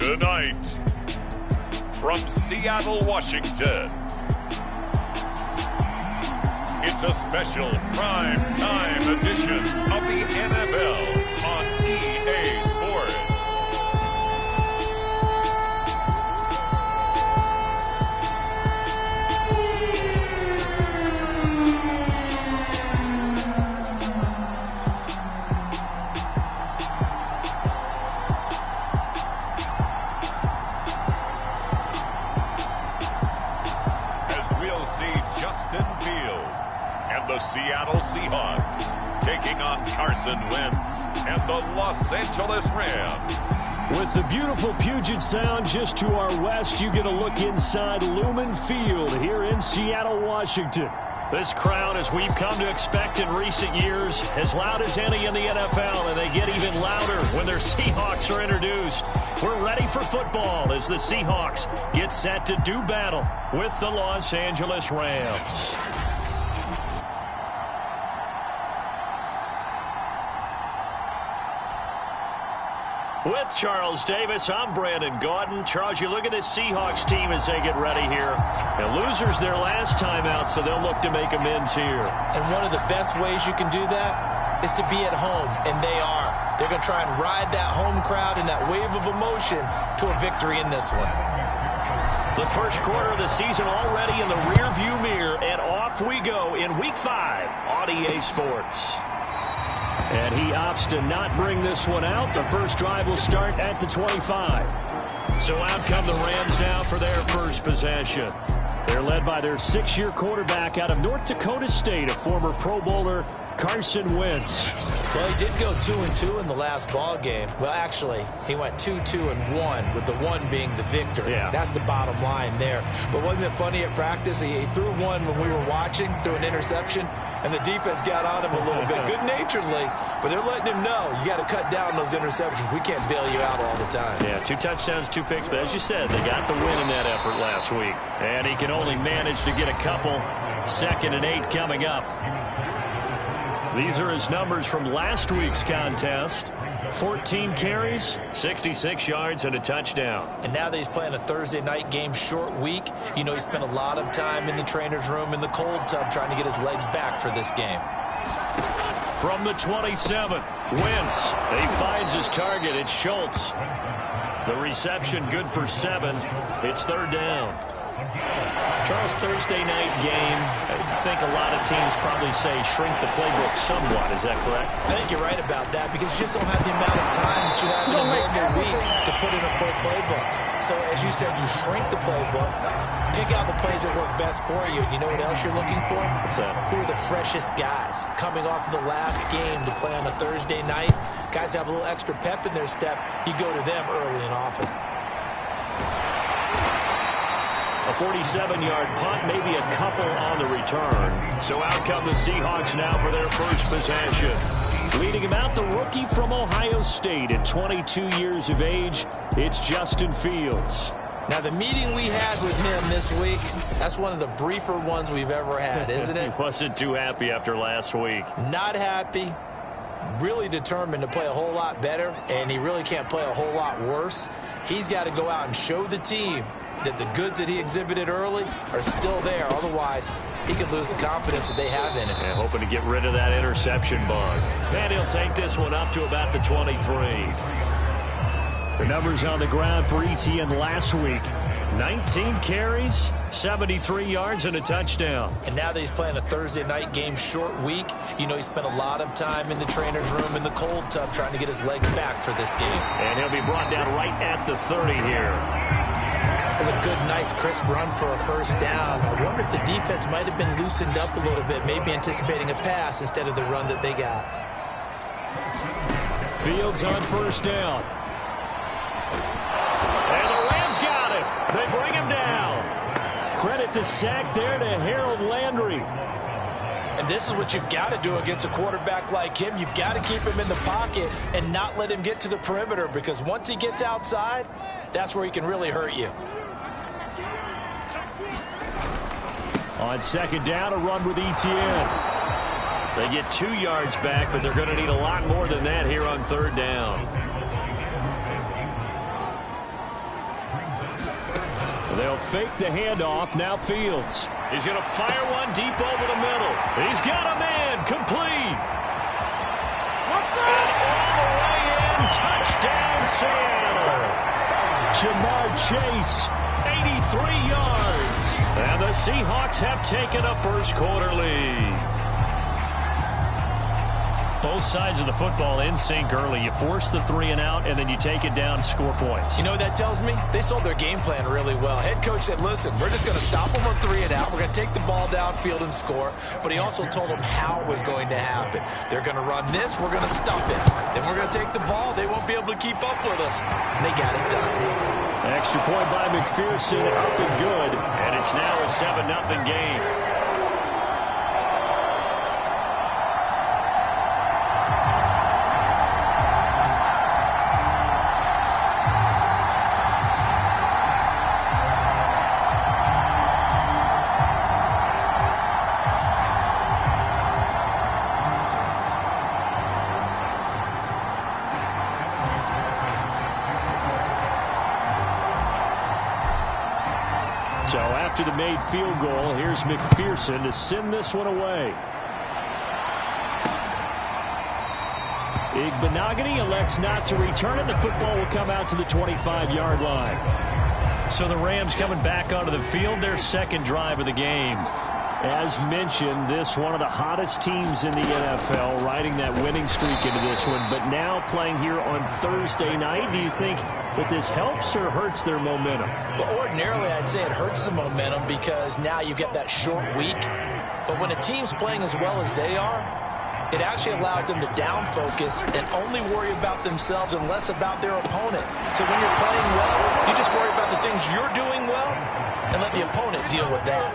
Tonight, from Seattle, Washington, it's a special prime time edition of the NFL on EA Sports. The Seattle Seahawks taking on Carson Wentz and the Los Angeles Rams. With the beautiful Puget Sound just to our west, you get a look inside Lumen Field here in Seattle, Washington. This crowd, as we've come to expect in recent years, as loud as any in the NFL, and they get even louder when their Seahawks are introduced. We're ready for football as the Seahawks get set to do battle with the Los Angeles Rams. With Charles Davis, I'm Brandon Gaudin. Charles, you look at this Seahawks team as they get ready here. And losers their last time out, so they'll look to make amends here. And one of the best ways you can do that is to be at home, and they are. They're going to try and ride that home crowd and that wave of emotion to a victory in this one. The first quarter of the season already in the rearview mirror, and off we go in Week 5 on EA Sports. And he opts to not bring this one out. The first drive will start at the 25. So out come the Rams now for their first possession. They're led by their 6-year quarterback out of North Dakota State, a former Pro Bowler, Carson Wentz. Well, he did go 2-2 in the last ball game. Well, actually, he went 2-2-1, with the one being the victory. Yeah. That's the bottom line there. But wasn't it funny at practice? He threw one when we were watching, threw an interception, and the defense got on him a little bit, good-naturedly. But they're letting him know, you got to cut down those interceptions. We can't bail you out all the time. Yeah, 2 touchdowns, 2 picks. But as you said, they got the win in that effort last week. And he can only manage to get a couple. 2nd and 8 coming up. These are his numbers from last week's contest. 14 carries, 66 yards, and a touchdown. And now that he's playing a Thursday night game, short week, you know he spent a lot of time in the trainer's room in the cold tub trying to get his legs back for this game. From the 27, Wentz. He finds his target. It's Schultz. The reception good for 7. It's 3rd down. Charles, Thursday night game, I think a lot of teams probably say shrink the playbook somewhat. Is that correct? I think you're right about that because you just don't have the amount of time that you have in a normal week to put in a full playbook. So, as you said, you shrink the playbook, pick out the plays that work best for you. You know what else you're looking for? What's that? Who are the freshest guys coming off of the last game to play on a Thursday night? Guys have a little extra pep in their step. You go to them early and often. A 47-yard punt, maybe a couple on the return. So out come the Seahawks now for their first possession. Leading him out, the rookie from Ohio State at 22 years of age, it's Justin Fields. Now, the meeting we had with him this week, that's one of the briefer ones we've ever had, isn't it? He wasn't too happy after last week. Not happy. Really determined to play a whole lot better, and he really can't play a whole lot worse. He's got to go out and show the team that the goods that he exhibited early are still there. Otherwise, he could lose the confidence that they have in him. And hoping to get rid of that interception bug. And he'll take this one up to about the 23. The numbers on the ground for Etienne last week. 19 carries, 73 yards, and a touchdown. And now that he's playing a Thursday night game, short week, you know he spent a lot of time in the trainer's room in the cold tub trying to get his legs back for this game. And he'll be brought down right at the 30 here. That's a good, nice, crisp run for a first down. I wonder if the defense might have been loosened up a little bit, maybe anticipating a pass instead of the run that they got. Fields on first down. And the Rams got him. They bring him down. Credit the sack there to Harold Landry. And this is what you've got to do against a quarterback like him. You've got to keep him in the pocket and not let him get to the perimeter, because once he gets outside, that's where he can really hurt you. On second down, a run with Etienne. They get 2 yards back, but they're going to need a lot more than that here on third down. They'll fake the handoff. Now Fields. He's going to fire one deep over the middle. He's got a man. Complete. And all the way in. Touchdown, Seattle. Jamar Chase, 83 yards. And the Seahawks have taken a first quarter lead. Both sides of the football in sync early. You force the 3 and out, and then you take it down, score points. You know what that tells me? They sold their game plan really well. Head coach said, listen, we're just going to stop them on 3 and out. We're going to take the ball downfield and score. But he also told them how it was going to happen. They're going to run this. We're going to stop it. Then we're going to take the ball. They won't be able to keep up with us. And they got it done. Extra point by McPherson, up and good. And it's now a 7-0 game. So after the made field goal, here's McPherson to send this one away. Igbenogany elects not to return it. The football will come out to the 25-yard line. So the Rams coming back onto the field, their second drive of the game. As mentioned, this one of the hottest teams in the NFL, riding that winning streak into this one, but now playing here on Thursday night. Do you think that this helps or hurts their momentum? Well, ordinarily, I'd say it hurts the momentum because now you get that short week. But when a team's playing as well as they are, it actually allows them to down focus and only worry about themselves and less about their opponent. So when you're playing well, you just worry about the things you're doing well and let the opponent deal with that.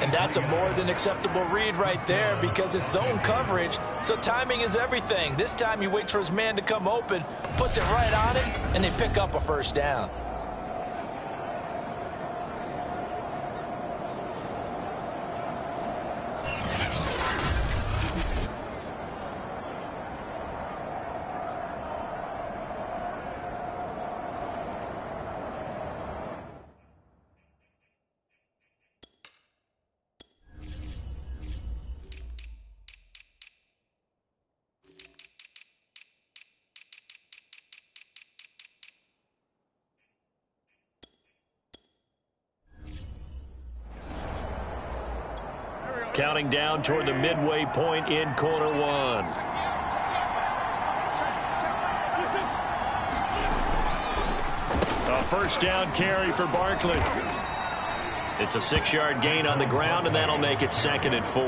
And that's a more than acceptable read right there because it's zone coverage, so timing is everything. This time he waits for his man to come open, puts it right on him, and they pick up a first down. Counting down toward the midway point in quarter one. A first down carry for Barkley. It's a 6-yard gain on the ground, and that'll make it 2nd and 4.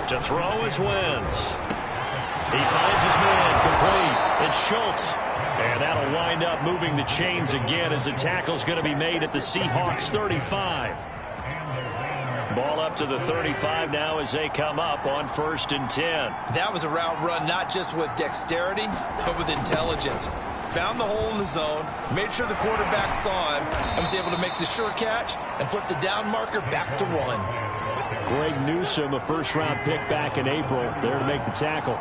To throw is Wentz. He finds his man, complete. It's Schultz. And that'll wind up moving the chains again as the tackle's going to be made at the Seahawks 35. Ball up to the 35 now as they come up on 1st and 10. That was a route run not just with dexterity, but with intelligence. Found the hole in the zone, made sure the quarterback saw him, and was able to make the sure catch and flip the down marker back to 1. Greg Newsome, a first-round pick back in April, there to make the tackle.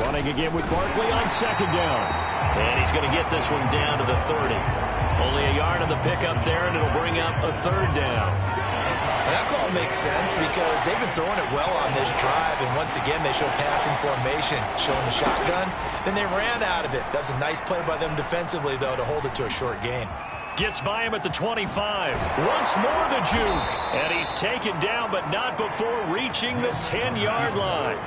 Running again with Barkley on 2nd down. And he's going to get this one down to the 30. Only a yard on the pickup there, and it'll bring up a 3rd down. That call makes sense because they've been throwing it well on this drive, and once again they show passing formation, showing the shotgun. Then they ran out of it. That's a nice play by them defensively, though, to hold it to a short gain. Gets by him at the 25. Once more the juke. And he's taken down, but not before reaching the 10-yard line.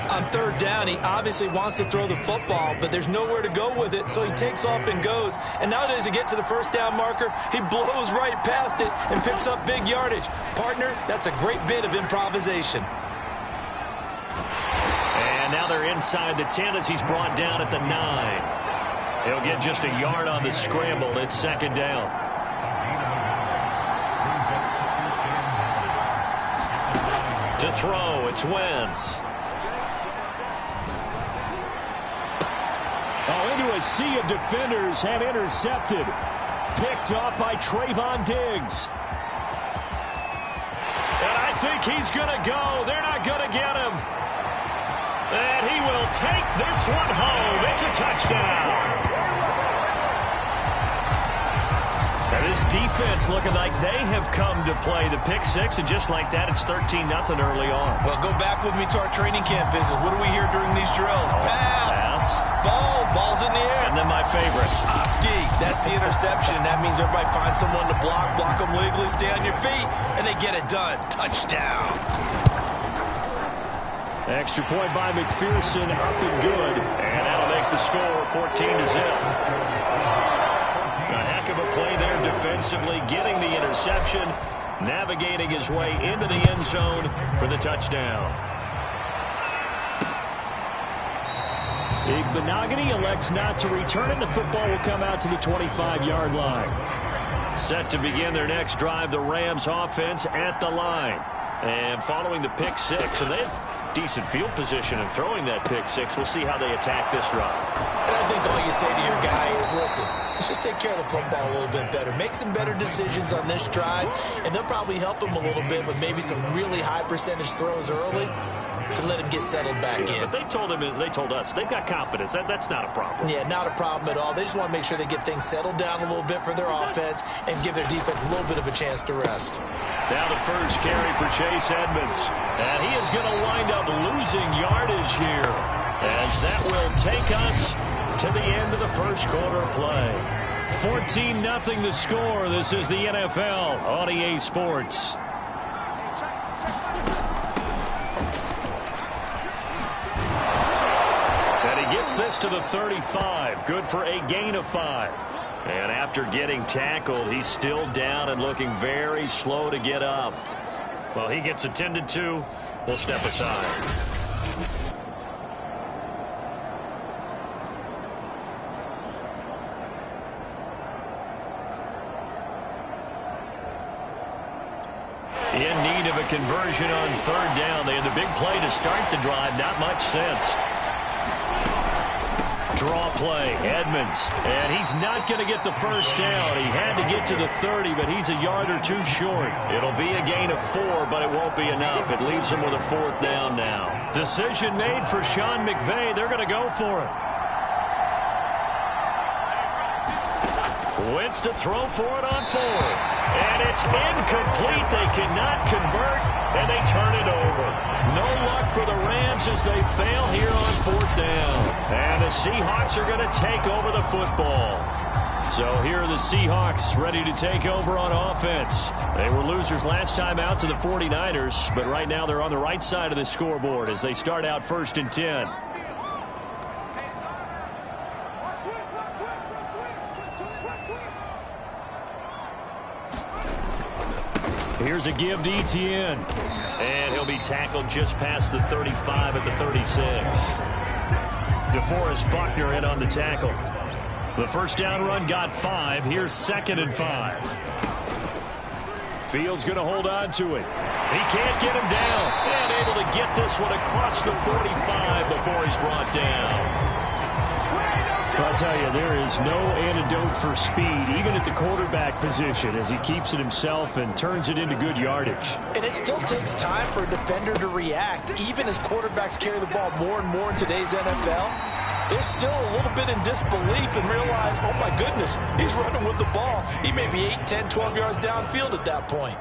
On 3rd down, he obviously wants to throw the football, but there's nowhere to go with it, so he takes off and goes. And nowadays, to get to the 1st down marker, he blows right past it and picks up big yardage. Partner, that's a great bit of improvisation. And now they're inside the 10 as he's brought down at the 9. He'll get just a yard on the scramble. It's 2nd down. To throw, it's Wentz. Oh, into a sea of defenders and intercepted. picked off by Trayvon Diggs. And I think he's going to go. They're not going to get him. And he will take this one home. It's a touchdown. And this defense looking like they have come to play the pick six, and just like that, it's 13-0 early on. Well, go back with me to our training camp visit. What do we hear during these drills? Pass. Ball's in the air. And then my favorite. Ski. That's the interception. That means everybody finds someone to block them legally, stay on your feet, and they get it done. Touchdown. Extra point by McPherson, up and good. And that'll make the score 14-0. A heck of a play there defensively, getting the interception, navigating his way into the end zone for the touchdown. Igbenogany elects not to return it. The football will come out to the 25-yard line. Set to begin their next drive, the Rams offense at the line. And following the pick six, and they have decent field position and throwing that pick six. We'll see how they attack this drive. And I think all you say to your guy is, listen, let's just take care of the football a little bit better. Make some better decisions on this drive, and they'll probably help him a little bit with maybe some really high percentage throws early to let him get settled back in. But they told us they've got confidence. That's not a problem. Yeah, not a problem at all. They just want to make sure they get things settled down a little bit for their offense and give their defense a little bit of a chance to rest. Now the first carry for Chase Edmonds. And he is going to wind up losing yardage here, as that will take us to the end of the first quarter play. 14-0 the score. This is the NFL on EA Sports. And he gets this to the 35. Good for a gain of 5. And after getting tackled, he's still down and looking very slow to get up. Well, he gets attended to. We'll step aside. In need of a conversion on third down. They had the big play to start the drive. Not much sense. Draw play, Edmonds. And he's not going to get the first down. He had to get to the 30, but he's a yard or two short. It'll be a gain of 4, but it won't be enough. It leaves him with a fourth down now. Decision made for Sean McVay. They're going to go for it. Wentz to throw for it on fourth. And it's incomplete. They cannot convert, and they turn it over. No luck for the Rams as they fail here on fourth down. And the Seahawks are going to take over the football. So here are the Seahawks ready to take over on offense. They were losers last time out to the 49ers, but right now they're on the right side of the scoreboard as they start out 1st and 10. Here's a give to Etienne. And he'll be tackled just past the 35 at the 36. DeForest Buckner in on the tackle. The first down run got 5. Here's 2nd and 5. Fields going to hold on to it. He can't get him down. And able to get this one across the 45 before he's brought down. I'll tell you, there is no antidote for speed, even at the quarterback position, as he keeps it himself and turns it into good yardage. And it still takes time for a defender to react. Even as quarterbacks carry the ball more and more in today's NFL, they're still a little bit in disbelief and realize, oh my goodness, he's running with the ball. He may be 8, 10, 12 yards downfield at that point.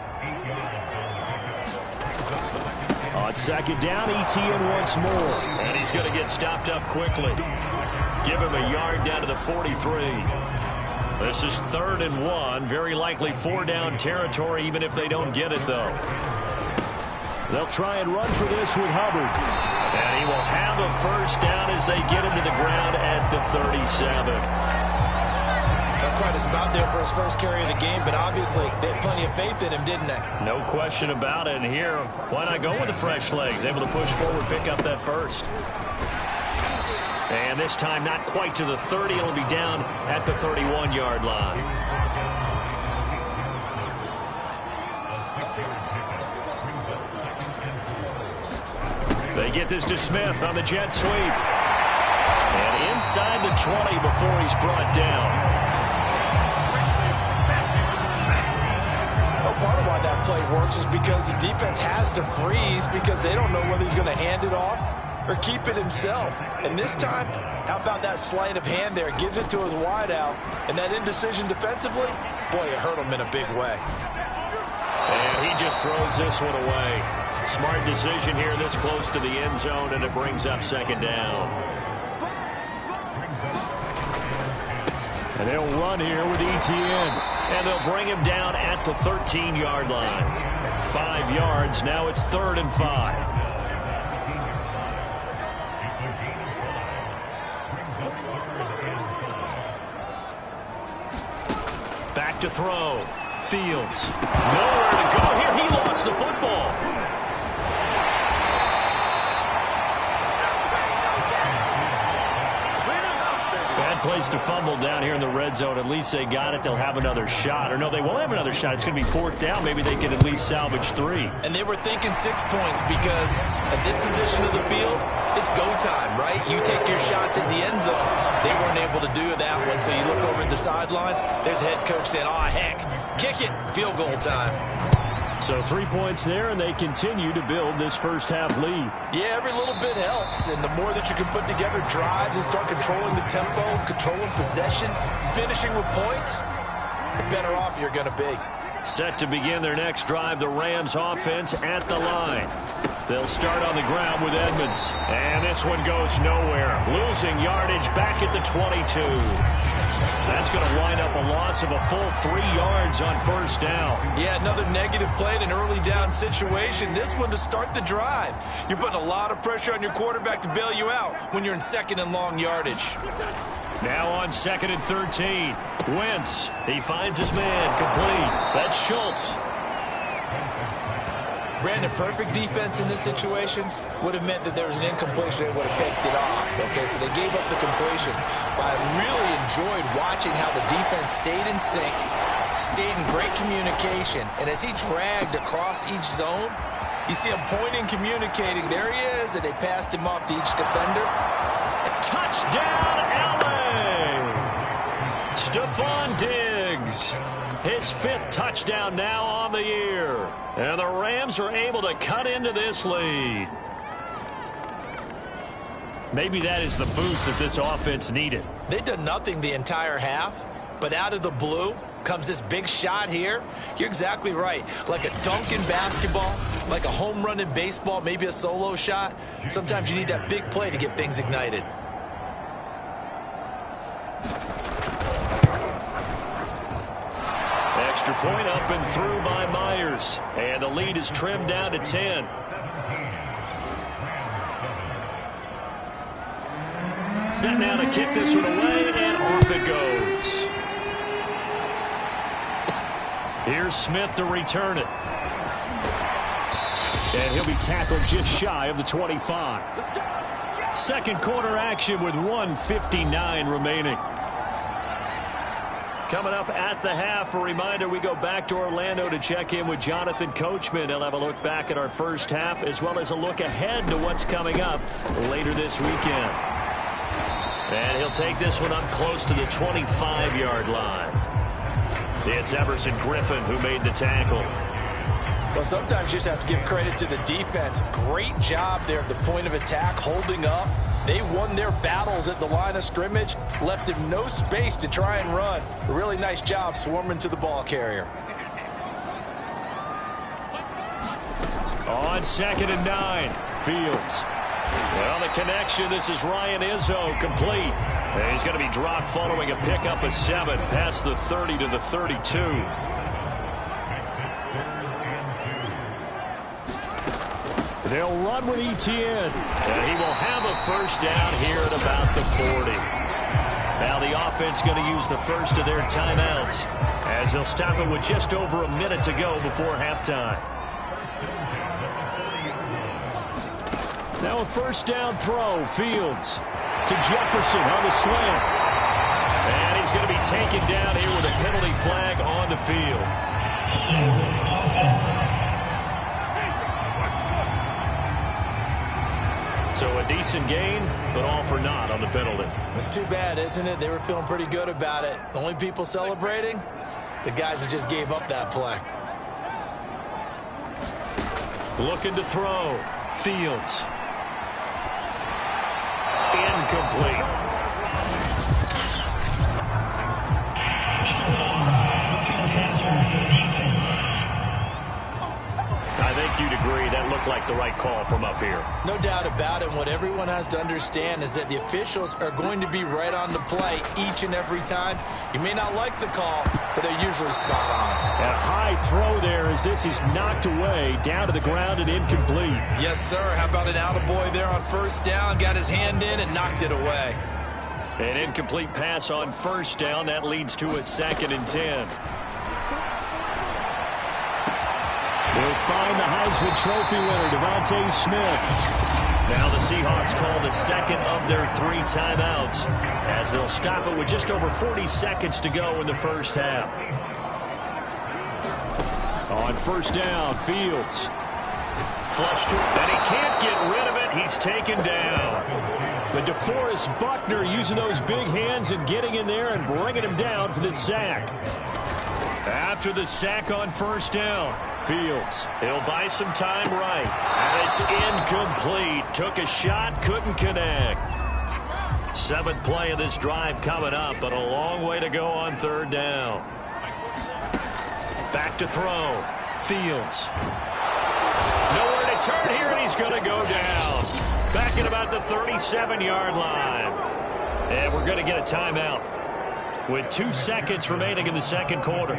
On 2nd down, Etienne once more. And he's going to get stopped up quickly. Give him a yard down to the 43. This is 3rd and 1. Very likely 4-down territory, even if they don't get it, though. They'll try and run for this with Hubbard. And he will have a first down as they get him to the ground at the 37. That's quite a spot there for his first carry of the game, but obviously they had plenty of faith in him, didn't they? No question about it. And here, why not go with the fresh legs? Able to push forward, pick up that first. And this time not quite to the 30. It'll be down at the 31-yard line. They get this to Smith on the jet sweep. And inside the 20 before he's brought down. play works is because the defense has to freeze because they don't know whether he's going to hand it off or keep it himself. And this time, how about that sleight of hand there? Gives it to his wideout. And that indecision defensively, boy, it hurt him in a big way. And he just throws this one away. Smart decision here this close to the end zone, and it brings up second down. And they'll run here with ETN. And they'll bring him down at the 13-yard line. 5 yards. Now it's 3rd and 5. Back to throw. Fields. Nowhere to go here. He lost the football. Bad place to fumble down here in the red zone. At least they got it. They'll have another shot. Or no, they won't have another shot. It's going to be 4th down. Maybe they can at least salvage 3. And they were thinking 6 points because at this position of the field, it's go time, right? You take your shots at the end zone. They weren't able to do that one, so you look over at the sideline. There's the head coach saying, oh, heck, kick it, field goal time. So 3 points there, and they continue to build this first-half lead. Yeah, every little bit helps, and the more that you can put together drives and start controlling the tempo, controlling possession, finishing with points, the better off you're going to be. Set to begin their next drive, the Rams offense at the line. They'll start on the ground with Edmonds. And this one goes nowhere. Losing yardage back at the 22. That's going to wind up a loss of a full 3 yards on 1st down. Yeah, another negative play in an early down situation. This one to start the drive. You're putting a lot of pressure on your quarterback to bail you out when you're in 2nd and long yardage. Now on 2nd and 13. Wentz. He finds his man. Complete. That's Schultz. Brandon, perfect defense in this situation would have meant that there was an incompletion. They would have picked it off. Okay, so they gave up the completion. But I really enjoyed watching how the defense stayed in sync, stayed in great communication. And as he dragged across each zone, you see him pointing, communicating. There he is, and they passed him off to each defender. Touchdown, LA! Stephon Diggs. His 5th touchdown now on the year. And the Rams are able to cut into this lead. Maybe that is the boost that this offense needed. They did nothing the entire half, but out of the blue comes this big shot here. You're exactly right. Like a dunk in basketball, like a home run in baseball, maybe a solo shot. Sometimes you need that big play to get things ignited. Extra point up and through by Myers. And the lead is trimmed down to 10. Set now to kick this one away, and off it goes. Here's Smith to return it. And he'll be tackled just shy of the 25. Second quarter action with 1:59 remaining. Coming up at the half, a reminder, we go back to Orlando to check in with Jonathan Coachman. He'll have a look back at our first half as well as a look ahead to what's coming up later this weekend. And he'll take this one up close to the 25-yard line. It's Everson Griffin who made the tackle. Well, sometimes you just have to give credit to the defense. Great job there at the point of attack, holding up. They won their battles at the line of scrimmage, left him no space to try and run. A really nice job swarming to the ball carrier. On 2nd and 9, Fields. Well, the connection, this is Ryan Izzo, complete. And he's going to be dropped following a pickup of 7 past the 30 to the 32. They'll run with ETN. And he will have a first down here at about the 40. Now the offense going to use the first of their timeouts as they'll stop it with just over a minute to go before halftime. Now a first down throw. Fields to Jefferson on the slant. And he's going to be taken down here with a penalty flag on the field. So a decent gain, but all for naught on the penalty. It's too bad, isn't it? They were feeling pretty good about it. The only people celebrating, the guys that just gave up that play. Looking to throw. Fields. Incomplete. I think you'd agree that looked like the right call from up here. No doubt about it. What everyone has to understand is that the officials are going to be right on the play each and every time. You may not like the call, but they're usually spot on. And a high throw there as this is knocked away, down to the ground and incomplete. Yes, sir. How about an attaboy there on first down? Got his hand in and knocked it away. An incomplete pass on first down. That leads to a 2nd and 10. We'll find the Heisman Trophy winner, Devontae Smith. Now the Seahawks call the second of their 3 timeouts as they'll stop it with just over 40 seconds to go in the first half. On first down, Fields. Flushed, and he can't get rid of it. He's taken down. But DeForest Buckner using those big hands and getting in there and bringing him down for the sack. After the sack on first down, Fields, he'll buy some time right. And it's incomplete. Took a shot, couldn't connect. 7th play of this drive coming up, but a long way to go on third down. Back to throw. Fields. Nowhere to turn here, and he's going to go down. Back at about the 37-yard line. And we're going to get a timeout with 2 seconds remaining in the second quarter.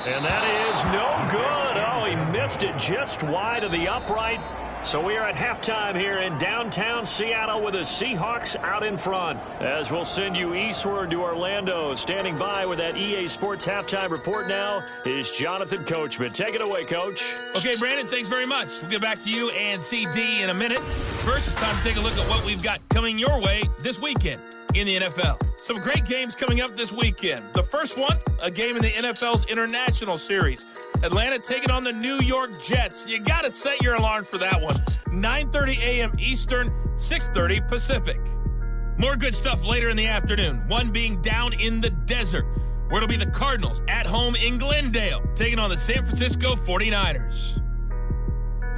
And that is no good. Oh, he missed it just wide of the upright. So we are at halftime here in downtown Seattle with the Seahawks out in front. As we'll send you eastward to Orlando. Standing by with that EA Sports halftime report now is Jonathan Coachman. Take it away, Coach. Okay, Brandon, thanks very much. We'll get back to you and CD in a minute. First, it's time to take a look at what we've got coming your way this weekend in the NFL. Some great games coming up this weekend. The first one, a game in the NFL's International Series. Atlanta taking on the New York Jets. You got to set your alarm for that one. 9:30 a.m. Eastern, 6:30 Pacific. More good stuff later in the afternoon. One being down in the desert, where it'll be the Cardinals at home in Glendale, taking on the San Francisco 49ers.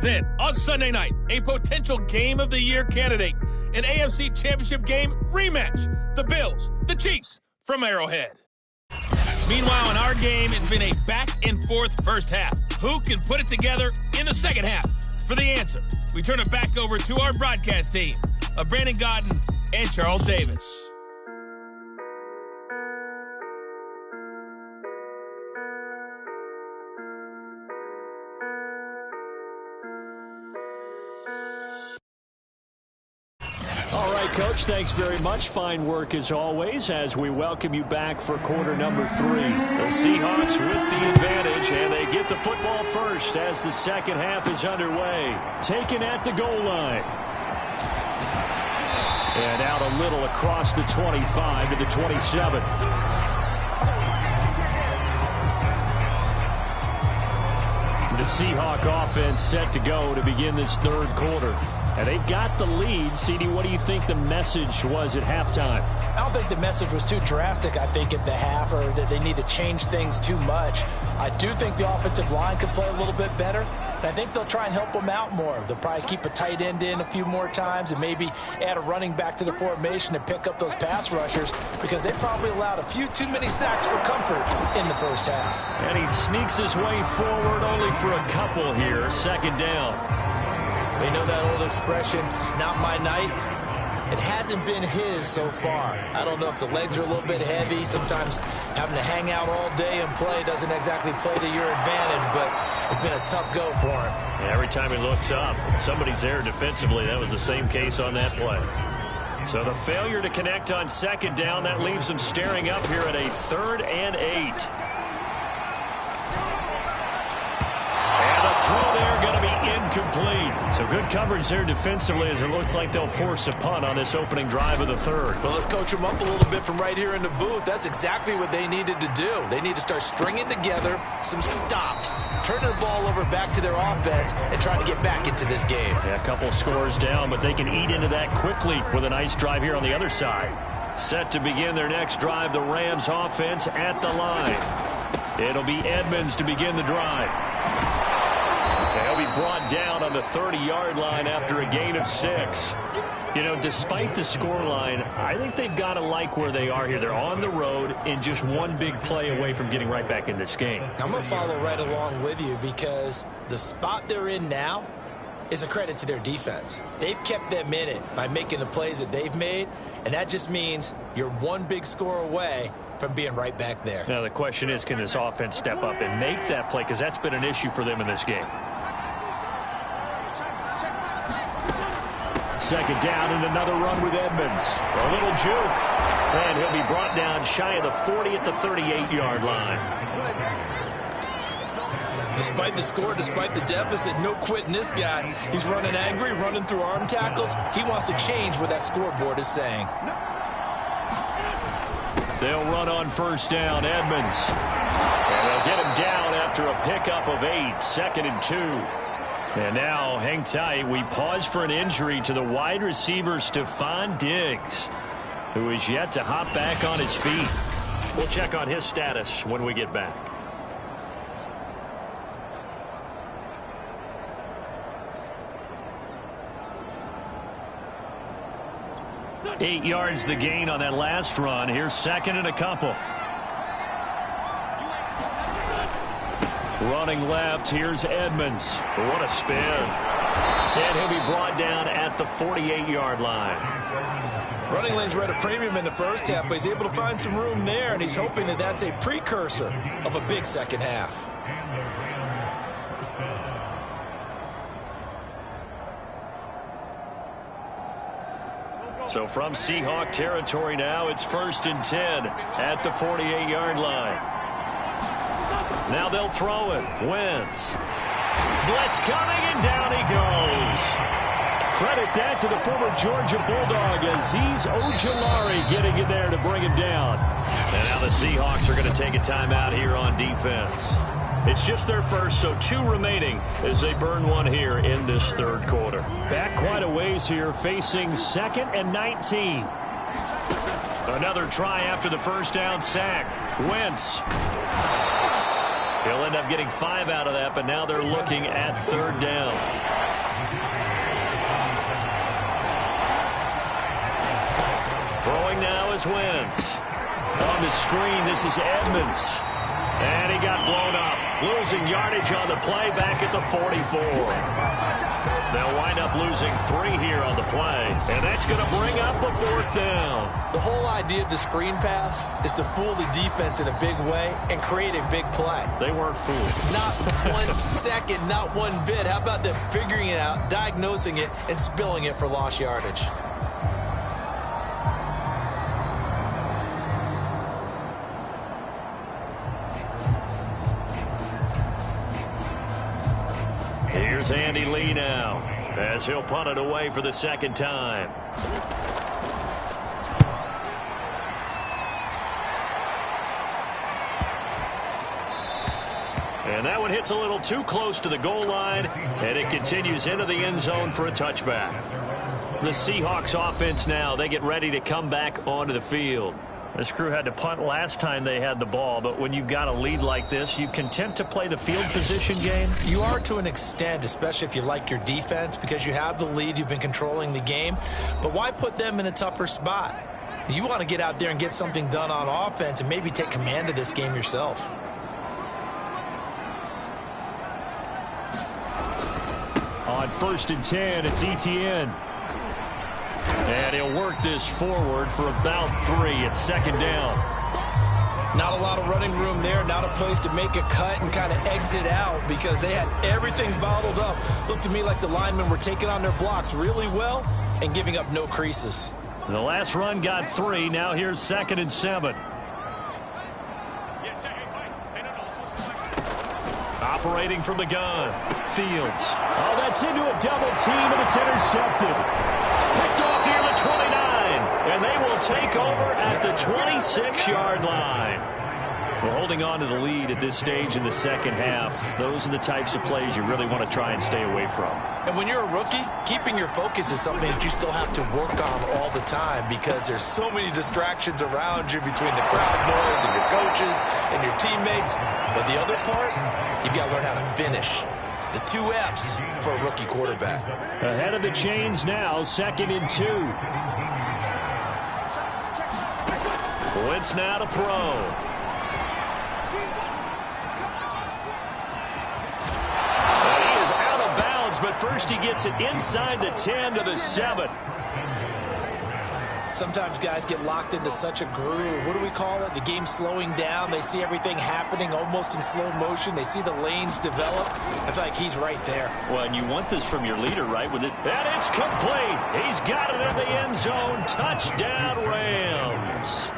Then, on Sunday night, a potential Game of the Year candidate, an AFC Championship game rematch. The Bills, the Chiefs from Arrowhead. Meanwhile, in our game, it's been a back-and-forth first half. Who can put it together in the second half? For the answer, we turn it back over to our broadcast team of Brandon Godden and Charles Davis. All right, Coach, thanks very much. Fine work as always as we welcome you back for quarter number 3. The Seahawks with the advantage, and they get the football first as the second half is underway. Taken at the goal line. And out a little across the 25 to the 27. The Seahawk offense set to go to begin this third quarter. And they've got the lead. CD, what do you think the message was at halftime? I don't think the message was too drastic, I think, at the half, or that they need to change things too much. I do think the offensive line could play a little bit better, and I think they'll try and help them out more. They'll probably keep a tight end in a few more times and maybe add a running back to the formation to pick up those pass rushers, because they probably allowed a few too many sacks for comfort in the first half. And he sneaks his way forward only for a couple here. Second down. You know that old expression, it's not my night? It hasn't been his so far. I don't know if the legs are a little bit heavy. Sometimes having to hang out all day and play doesn't exactly play to your advantage, but it's been a tough go for him. Every time he looks up, somebody's there defensively. That was the same case on that play. So the failure to connect on second down, that leaves them staring up here at a 3rd and 8. Throw there going to be incomplete. So good coverage there defensively as it looks like they'll force a punt on this opening drive of the third. Well, let's coach them up a little bit from right here in the booth. That's exactly what they needed to do. They need to start stringing together some stops, turn their ball over back to their offense, and trying to get back into this game. Yeah, a couple scores down, but they can eat into that quickly with a nice drive here on the other side. Set to begin their next drive, the Rams offense at the line. It'll be Edmonds to begin the drive. They'll be brought down on the 30-yard line after a gain of 6. You know, despite the scoreline, I think they've got to like where they are here. They're on the road and just one big play away from getting right back in this game. I'm going to follow right along with you because the spot they're in now is a credit to their defense. They've kept them in it by making the plays that they've made, and that just means you're one big score away from being right back there. Now, the question is, can this offense step up and make that play? Because that's been an issue for them in this game. Second down and another run with Edmonds. A little juke. And he'll be brought down shy of the 40 at the 38-yard line. Despite the score, despite the deficit, no quitting this guy. He's running angry, running through arm tackles. He wants to change what that scoreboard is saying. They'll run on first down, Edmonds. And they'll get him down after a pickup of 8, 2nd and 2. And now, hang tight, we pause for an injury to the wide receiver, Stephon Diggs, who is yet to hop back on his feet. We'll check on his status when we get back. 8 yards the gain on that last run. Here's 2nd and a couple. Running left, here's Edmonds. What a spin. And he'll be brought down at the 48-yard line. Running lanes were at a premium in the first half, but he's able to find some room there, and he's hoping that that's a precursor of a big second half. So from Seahawk territory now, it's 1st and 10 at the 48-yard line. Now they'll throw it. Wentz. Blitz coming, and down he goes. Credit that to the former Georgia Bulldog, Azeez Ojulari getting in there to bring him down. And now the Seahawks are going to take a timeout here on defense. It's just their first, so 2 remaining as they burn one here in this 3rd quarter. Back quite a ways here, facing 2nd and 19. Another try after the first down sack. Wentz. He'll end up getting 5 out of that, but now they're looking at 3rd down. Throwing now is Wentz. On the screen, this is Edmonds. And he got blown up. Losing yardage on the play back at the 44. They'll wind up losing 3 here on the play. And that's going to bring up a 4th down. The whole idea of the screen pass is to fool the defense in a big way and create a big play. They weren't fooled. Not 1 second, not 1 bit. How about them figuring it out, diagnosing it, and spilling it for lost yardage? Here's Andy Lee now as he'll punt it away for the 2nd time. And that one hits a little too close to the goal line, and it continues into the end zone for a touchback. The Seahawks offense now, they get ready to come back onto the field. This crew had to punt last time they had the ball, but when you've got a lead like this, you content to play the field position game? You are to an extent, especially if you like your defense, because you have the lead, you've been controlling the game. But why put them in a tougher spot? You want to get out there and get something done on offense and maybe take command of this game yourself. On 1st and 10, it's Etienne. And he'll work this forward for about 3 at 2nd down. Not a lot of running room there, not a place to make a cut and kind of exit out because they had everything bottled up. Looked to me like the linemen were taking on their blocks really well and giving up no creases. The last run got 3. Now here's 2nd and 7. Operating from the gun. Fields. Oh, that's into a double team, and it's intercepted. Picked off near the 29, and they will take over at the 26-yard line. Well, holding on to the lead at this stage in the second half, those are the types of plays you really want to try and stay away from. And when you're a rookie, keeping your focus is something that you still have to work on all the time because there's so many distractions around you between the crowd noise and your coaches and your teammates. But the other part, you've got to learn how to finish. It's the 2 F's for a rookie quarterback. Ahead of the chains now, 2nd and 2. Wentz now to throw. But first he gets it inside the 10 to the 7. Sometimes guys get locked into such a groove. What do we call it? The game slowing down. They see everything happening almost in slow motion. They see the lanes develop. I feel like he's right there. Well, and you want this from your leader, right? And it's complete. He's got it in the end zone. Touchdown, Rams.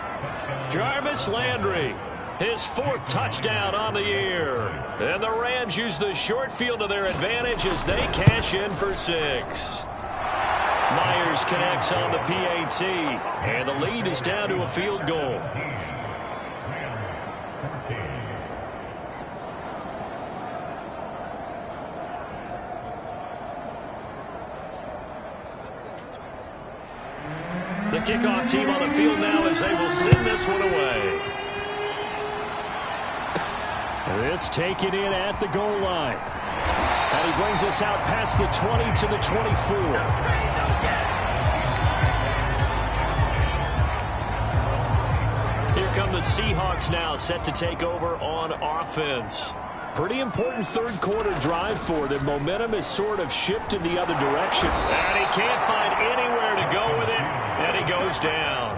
Jarvis Landry. His 4th touchdown on the year. And the Rams use the short field to their advantage as they cash in for 6. Myers connects on the PAT. And the lead is down to a field goal. The kickoff team on the field now as they will send this one away. This taken in at the goal line. And he brings us out past the 20 to the 24. Here come the Seahawks now, set to take over on offense. Pretty important third quarter drive for them. Momentum has sort of shifted the other direction. And he can't find anywhere to go with it. And he goes down.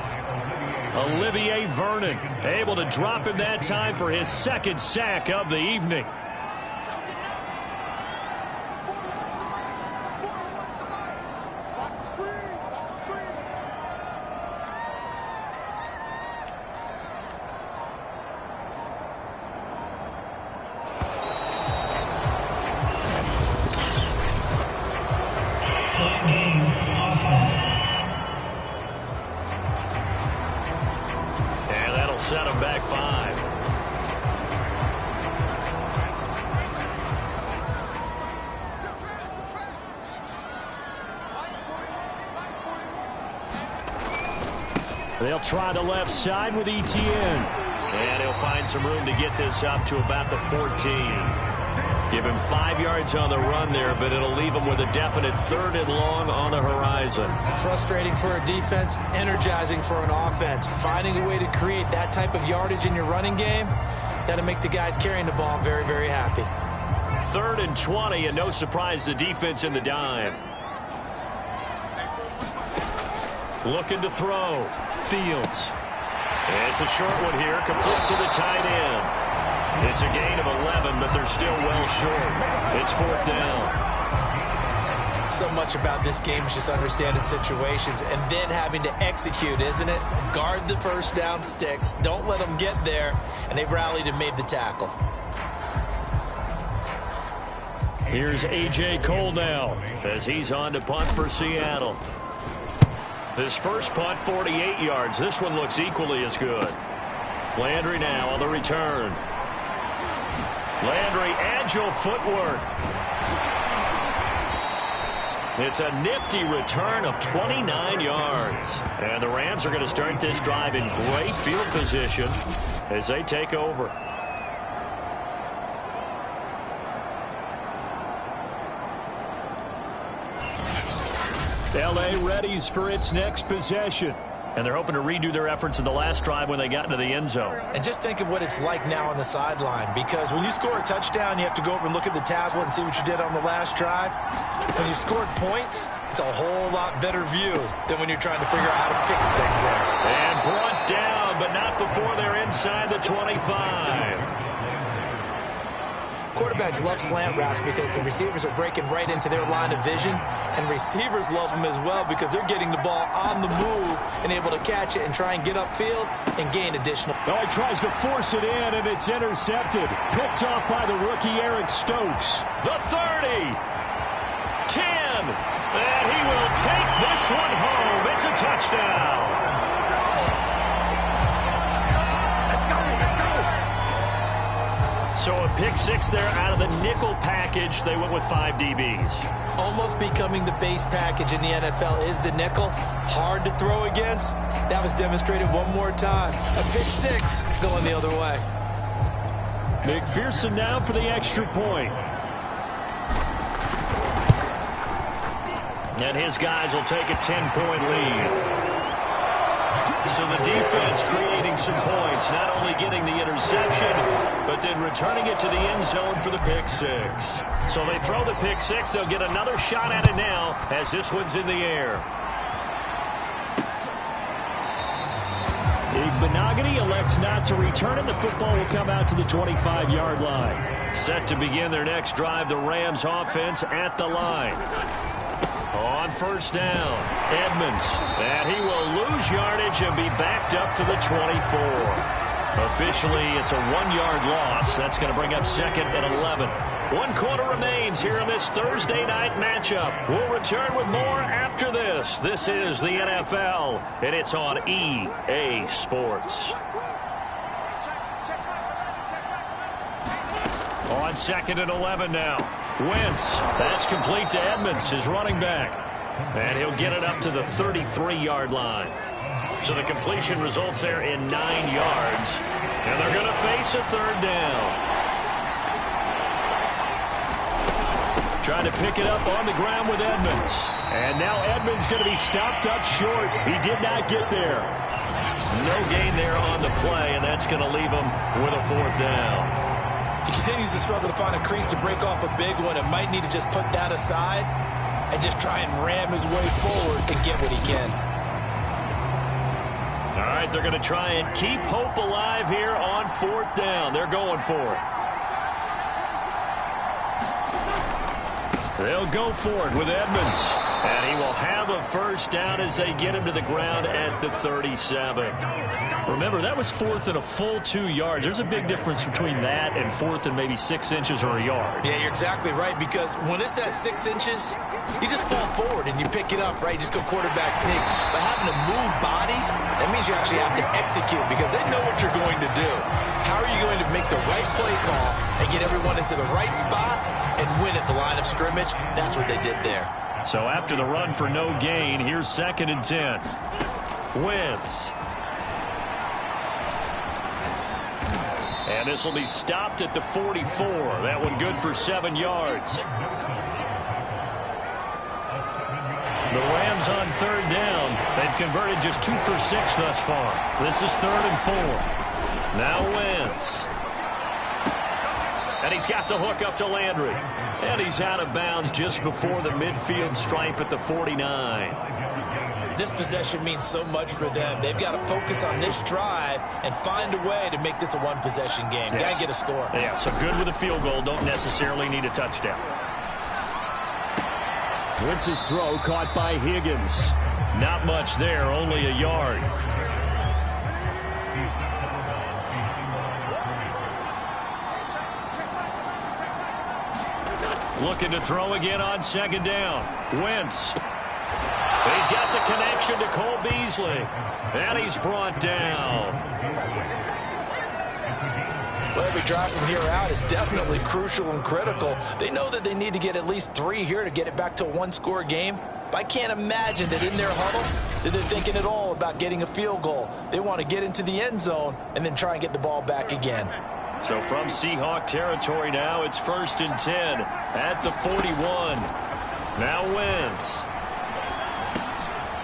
Olivier Vernon able to drop him that time for his 2nd sack of the evening. Set him back 5. They'll try the left side with ETN. And he'll find some room to get this up to about the 14. Give him 5 yards on the run there, but it'll leave him with a definite 3rd and long on the horizon. Frustrating for a defense, energizing for an offense. Finding a way to create that type of yardage in your running game, that'll make the guys carrying the ball very, very happy. 3rd and 20, and no surprise, the defense in the dime. Looking to throw. Fields. It's a short one here, complete to the tight end. It's a gain of 11, but they're still well short. It's 4th down. So much about this game is just understanding situations and then having to execute, isn't it? Guard the first down sticks. Don't let them get there. And they rallied and made the tackle. Here's A.J. Cole now as he's on to punt for Seattle. His first punt, 48 yards. This one looks equally as good. Landry now on the return. Landry, agile footwork. It's a nifty return of 29 yards. And the Rams are going to start this drive in great field position as they take over. L.A. readies for its next possession. And they're hoping to redo their efforts in the last drive when they got into the end zone. And just think of what it's like now on the sideline, because when you score a touchdown, you have to go over and look at the tablet and see what you did on the last drive. When you scored points, it's a whole lot better view than when you're trying to figure out how to fix things there. And brought down, but not before they're inside the 25. Quarterbacks love slant routes because the receivers are breaking right into their line of vision, and receivers love them as well because they're getting the ball on the move and able to catch it and try and get upfield and gain additional. Oh, he tries to force it in, and it's intercepted. Picked off by the rookie Eric Stokes. The 30. 10. And he will take this one home. It's a touchdown. So a pick six there out of the nickel package. They went with 5 DBs. Almost becoming the base package in the NFL is the nickel. Hard to throw against. That was demonstrated one more time. A pick six going the other way. McPherson now for the extra point. And his guys will take a 10-point lead. So the defense creating some points, not only getting the interception, but then returning it to the end zone for the pick six. So they throw the pick six. They'll get another shot at it now as this one's in the air. Benogany elects not to return it. The football will come out to the 25-yard line. Set to begin their next drive, the Rams offense at the line. On first down, Edmonds, and he will lose yardage and be backed up to the 24. Officially, it's a 1-yard loss. That's going to bring up second and 11. 1 quarter remains here in this Thursday night matchup. We'll return with more after this. This is the NFL, and it's on EA Sports. On second and 11 now. Wentz, that's complete to Edmonds, his running back. And he'll get it up to the 33-yard line. So the completion results there in 9 yards. And they're going to face a third down. Trying to pick it up on the ground with Edmonds. And now Edmonds going to be stopped up short. He did not get there. No gain there on the play, and that's going to leave him with a fourth down. He continues to struggle to find a crease to break off a big one and might need to just put that aside and just try and ram his way forward and get what he can. All right, they're going to try and keep hope alive here on fourth down. They're going for it. They'll go for it with Edmonds. And he will have a first down as they get him to the ground at the 37. Remember, that was fourth and a full 2 yards. There's a big difference between that and fourth and maybe 6 inches or a yard. Yeah, you're exactly right, because when it's that 6 inches, you just fall forward and you pick it up, right? You just go quarterback sneak. But having to move bodies, that means you actually have to execute because they know what you're going to do. How are you going to make the right play call and get everyone into the right spot and win at the line of scrimmage? That's what they did there. So after the run for no gain, here's second and 10. Wentz. And this will be stopped at the 44. That one good for 7 yards. The Rams on third down. They've converted just 2 for 6 thus far. This is third and 4. Now Wentz. And he's got the hook up to Landry. And he's out of bounds just before the midfield stripe at the 49. This possession means so much for them. They've got to focus on this drive and find a way to make this a one-possession game. Yes. Got to get a score. Yeah, so good with a field goal. Don't necessarily need a touchdown. Wentz's throw caught by Higgins. Not much there, only a yard. Looking to throw again on second down. Wentz. He's got the connection to Cole Beasley. And he's brought down. Well, every drive from here out is definitely crucial and critical. They know that they need to get at least 3 here to get it back to a one-score game. But I can't imagine that in their huddle that they're thinking at all about getting a field goal. They want to get into the end zone and then try and get the ball back again. So from Seahawk territory now, it's first and 10 at the 41. Now Wentz.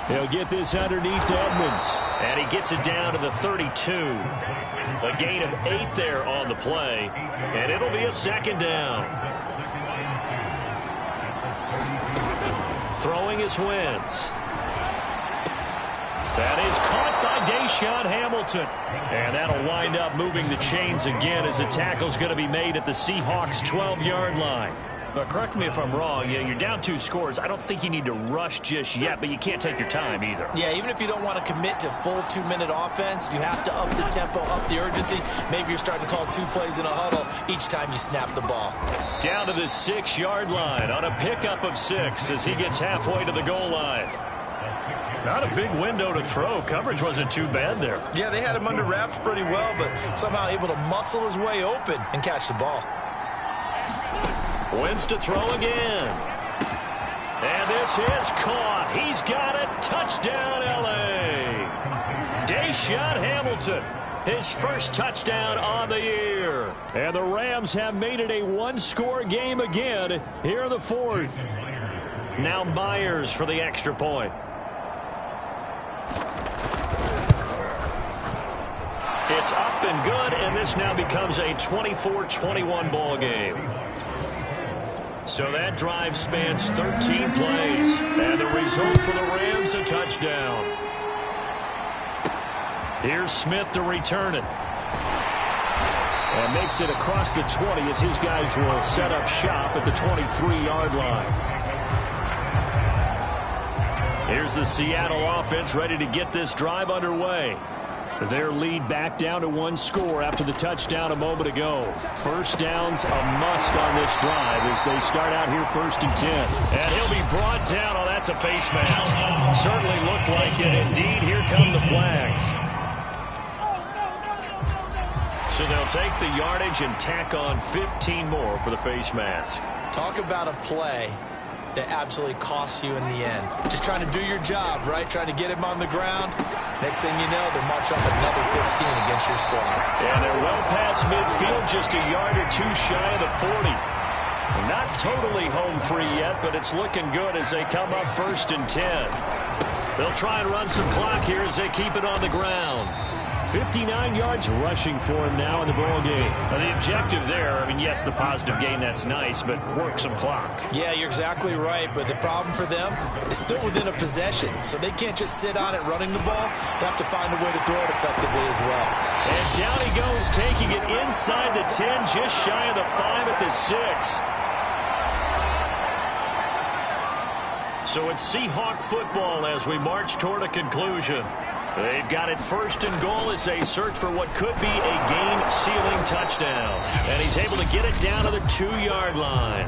He'll get this underneath to Edmonds. And he gets it down to the 32. A gain of 8 there on the play. And it'll be a second down. Throwing is Wentz. That is caught by Deshaun Hamilton. And that'll wind up moving the chains again as the tackle's going to be made at the Seahawks' 12-yard line. But correct me if I'm wrong, you're down 2 scores. I don't think you need to rush just yet, but you can't take your time either. Yeah, even if you don't want to commit to full 2-minute offense, you have to up the tempo, up the urgency. Maybe you're starting to call 2 plays in a huddle each time you snap the ball. Down to the 6-yard line on a pickup of 6 as he gets halfway to the goal line. Not a big window to throw. Coverage wasn't too bad there. Yeah, they had him under wraps pretty well, but somehow able to muscle his way open and catch the ball. Wins to throw again. And this is caught. He's got it. Touchdown, L.A. Deshaun Hamilton. His first touchdown on the year. And the Rams have made it a one-score game again here in the fourth. Now Myers for the extra point. It's up and good, and this now becomes a 24-21 ball game. So that drive spans 13 plays, and the result for the Rams, a touchdown. Here's Smith to return it. And makes it across the 20 as his guys will set up shop at the 23-yard line. Here's the Seattle offense ready to get this drive underway. Their lead back down to one score after the touchdown a moment ago. First down's a must on this drive as they start out here 1st and 10. And he'll be brought down. Oh, that's a face mask. Certainly looked like it. Indeed, here come the flags. So they'll take the yardage and tack on 15 more for the face mask. Talk about a play that absolutely costs you in the end. Just trying to do your job, right? Trying to get him on the ground. Next thing you know, they're marching up another 15 against your squad. And they're well past midfield, just a yard or two shy of the 40. Not totally home free yet, but it's looking good as they come up 1st and 10. They'll try and run some clock here as they keep it on the ground. 59 yards rushing for him now in the ball game. Now the objective there, I mean, yes, the positive gain, that's nice, but work some clock. Yeah, you're exactly right, but the problem for them is still within a possession, so they can't just sit on it running the ball. They have to find a way to throw it effectively as well. And down he goes, taking it inside the 10, just shy of the 5 at the 6. So it's Seahawk football as we march toward a conclusion. They've got it 1st and goal as they search for what could be a game-sealing touchdown. And he's able to get it down to the 2-yard line.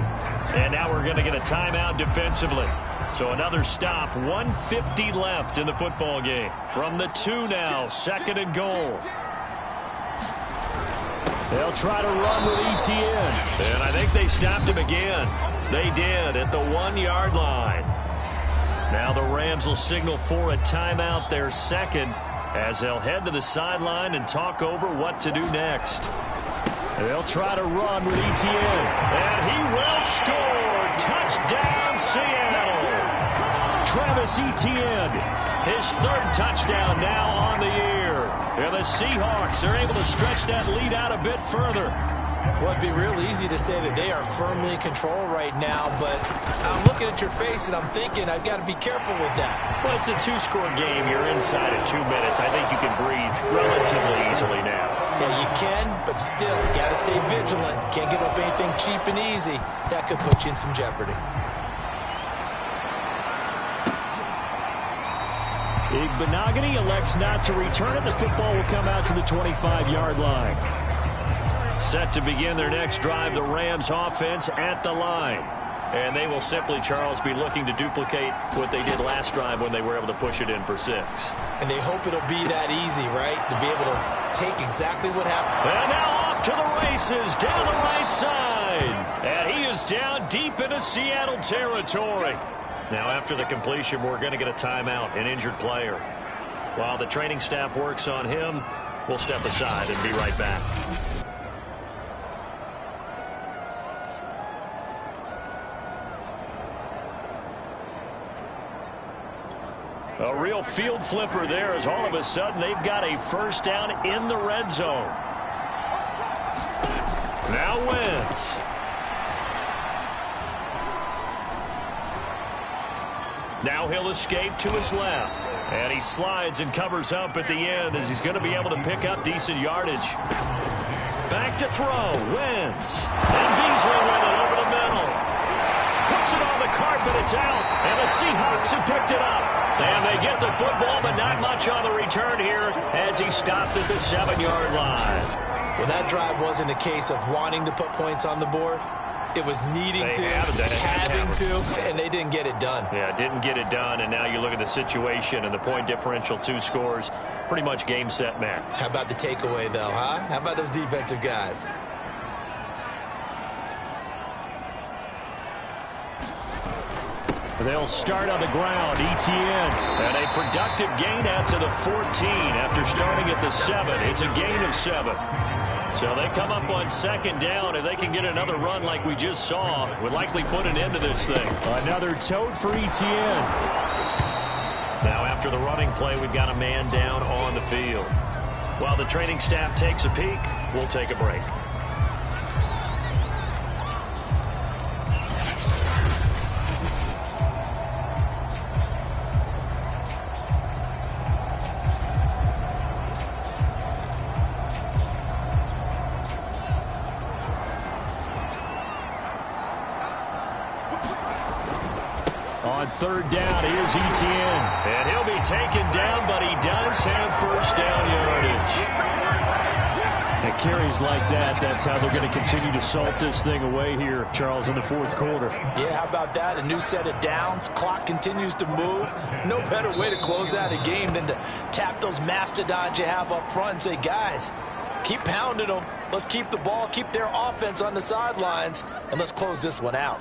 And now we're going to get a timeout defensively. So another stop, 1:50 left in the football game. From the 2 now, 2nd and goal. They'll try to run with ETN. And I think they stopped him again. They did at the 1-yard line. Now the Rams will signal for a timeout, their 2nd, as they'll head to the sideline and talk over what to do next. They'll try to run with ETN. And he will score. Touchdown, Seattle. Travis Etienne, his 3rd touchdown now on the year. And the Seahawks are able to stretch that lead out a bit further. Well, it'd be real easy to say that they are firmly in control right now, but I'm looking at your face and I'm thinking I've got to be careful with that. Well, it's a 2-score game. You're inside at 2 minutes. I think you can breathe relatively easily now. Yeah, you can, but still, you got to stay vigilant. Can't give up anything cheap and easy. That could put you in some jeopardy. Benogany elects not to return it. The football will come out to the 25-yard line. Set to begin their next drive, the Rams offense at the line. And they will simply, Charles, be looking to duplicate what they did last drive when they were able to push it in for 6. And they hope it'll be that easy, right? To be able to take exactly what happened. And now off to the races, down the right side. And he is down deep into Seattle territory. Now after the completion, we're going to get a timeout, an injured player. While the training staff works on him, we'll step aside and be right back. A real field flipper there as all of a sudden they've got a 1st down in the red zone. Now Wentz. Now he'll escape to his left. And he slides and covers up at the end as he's going to be able to pick up decent yardage. Back to throw. Wentz. And Beasley with it over the middle. Puts it on the carpet. It's out. And the Seahawks have picked it up. And they get the football, but not much on the return here as he stopped at the 7-yard line. Well, that drive wasn't a case of wanting to put points on the board. It was needing They to, having to, and they didn't get it done. Yeah, didn't get it done, and now you look at the situation and the point differential, 2 scores, pretty much game, set, match. How about the takeaway, though, huh? How about those defensive guys? They'll start on the ground. Etienne. And a productive gain out to the 14 after starting at the 7. It's a gain of 7. So they come up on 2nd down. If they can get another run like we just saw, would likely put an end to this thing. Another tote for Etienne. Now after the running play, we've got a man down on the field. While the training staff takes a peek, we'll take a break. On 3rd down, here's Etienne. And he'll be taken down, but he does have 1st down yardage. And carries like that, that's how they're going to continue to salt this thing away here, Charles, in the 4th quarter. Yeah, how about that? A new set of downs. Clock continues to move. No better way to close out a game than to tap those mastodons you have up front and say, guys, keep pounding them. Let's keep the ball, keep their offense on the sidelines, and let's close this one out.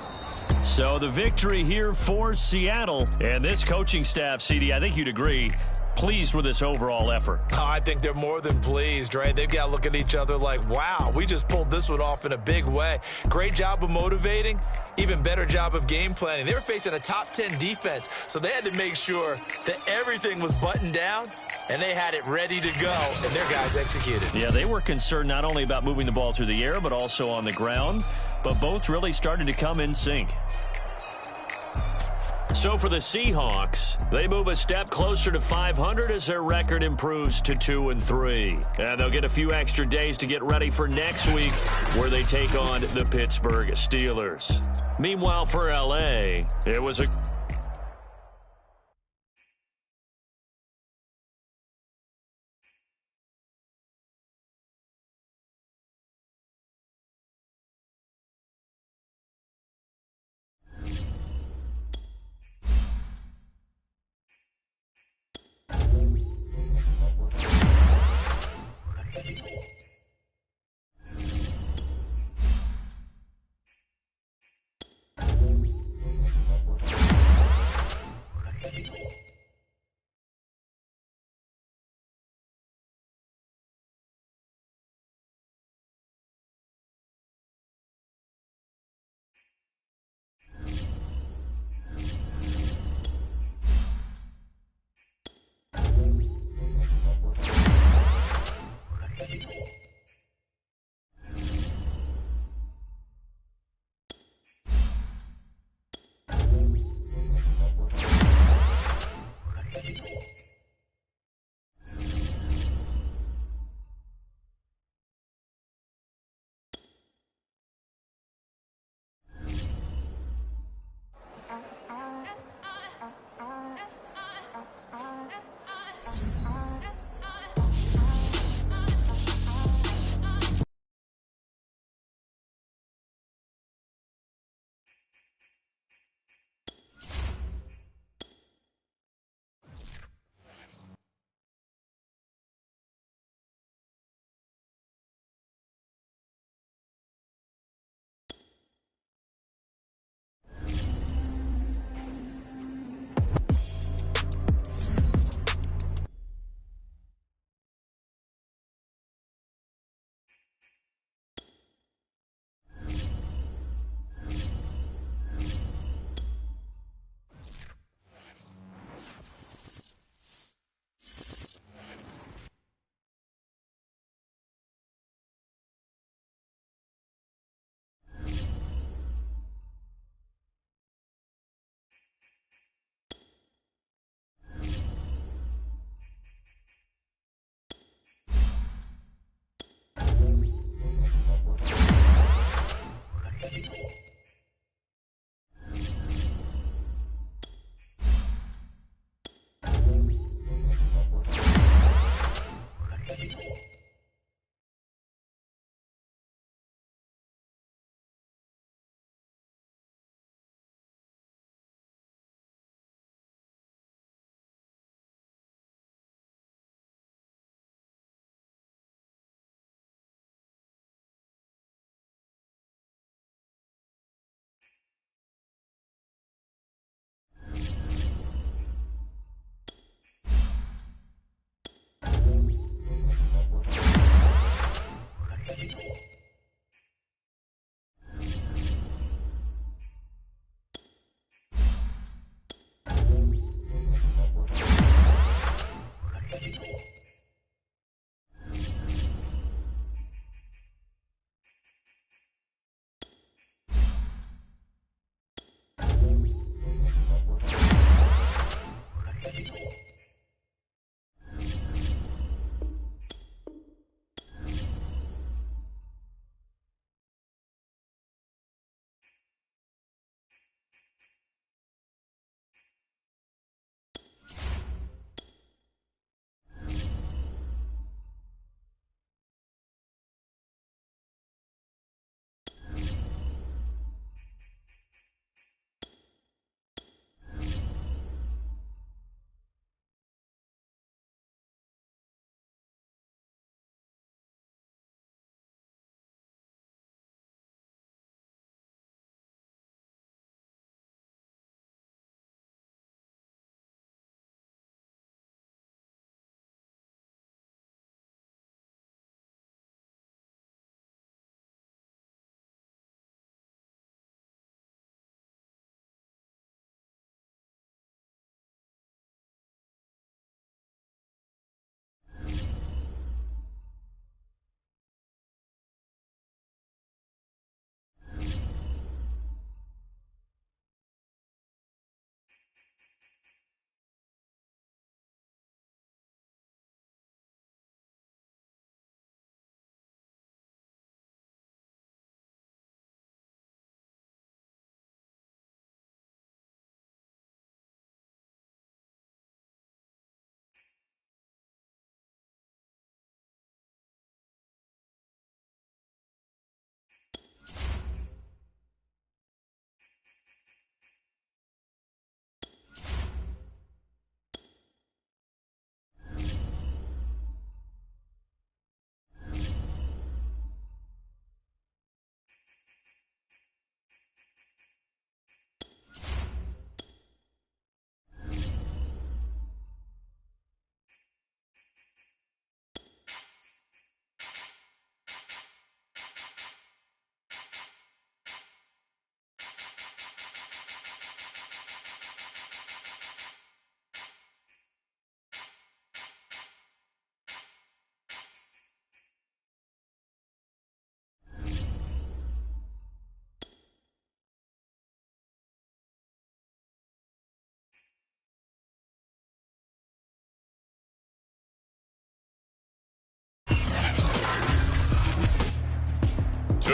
So the victory here for Seattle. And this coaching staff, CD, I think you'd agree, pleased with this overall effort. Oh, I think they're more than pleased, right? They've got to look at each other like, wow, we just pulled this one off in a big way. Great job of motivating, even better job of game planning. They were facing a top 10 defense, so they had to make sure that everything was buttoned down, and they had it ready to go, and their guys executed. Yeah, they were concerned not only about moving the ball through the air, but also on the ground, but both really started to come in sync. So for the Seahawks, they move a step closer to 500 as their record improves to 2-3. And they'll get a few extra days to get ready for next week, where they take on the Pittsburgh Steelers. Meanwhile, for L.A., it was a...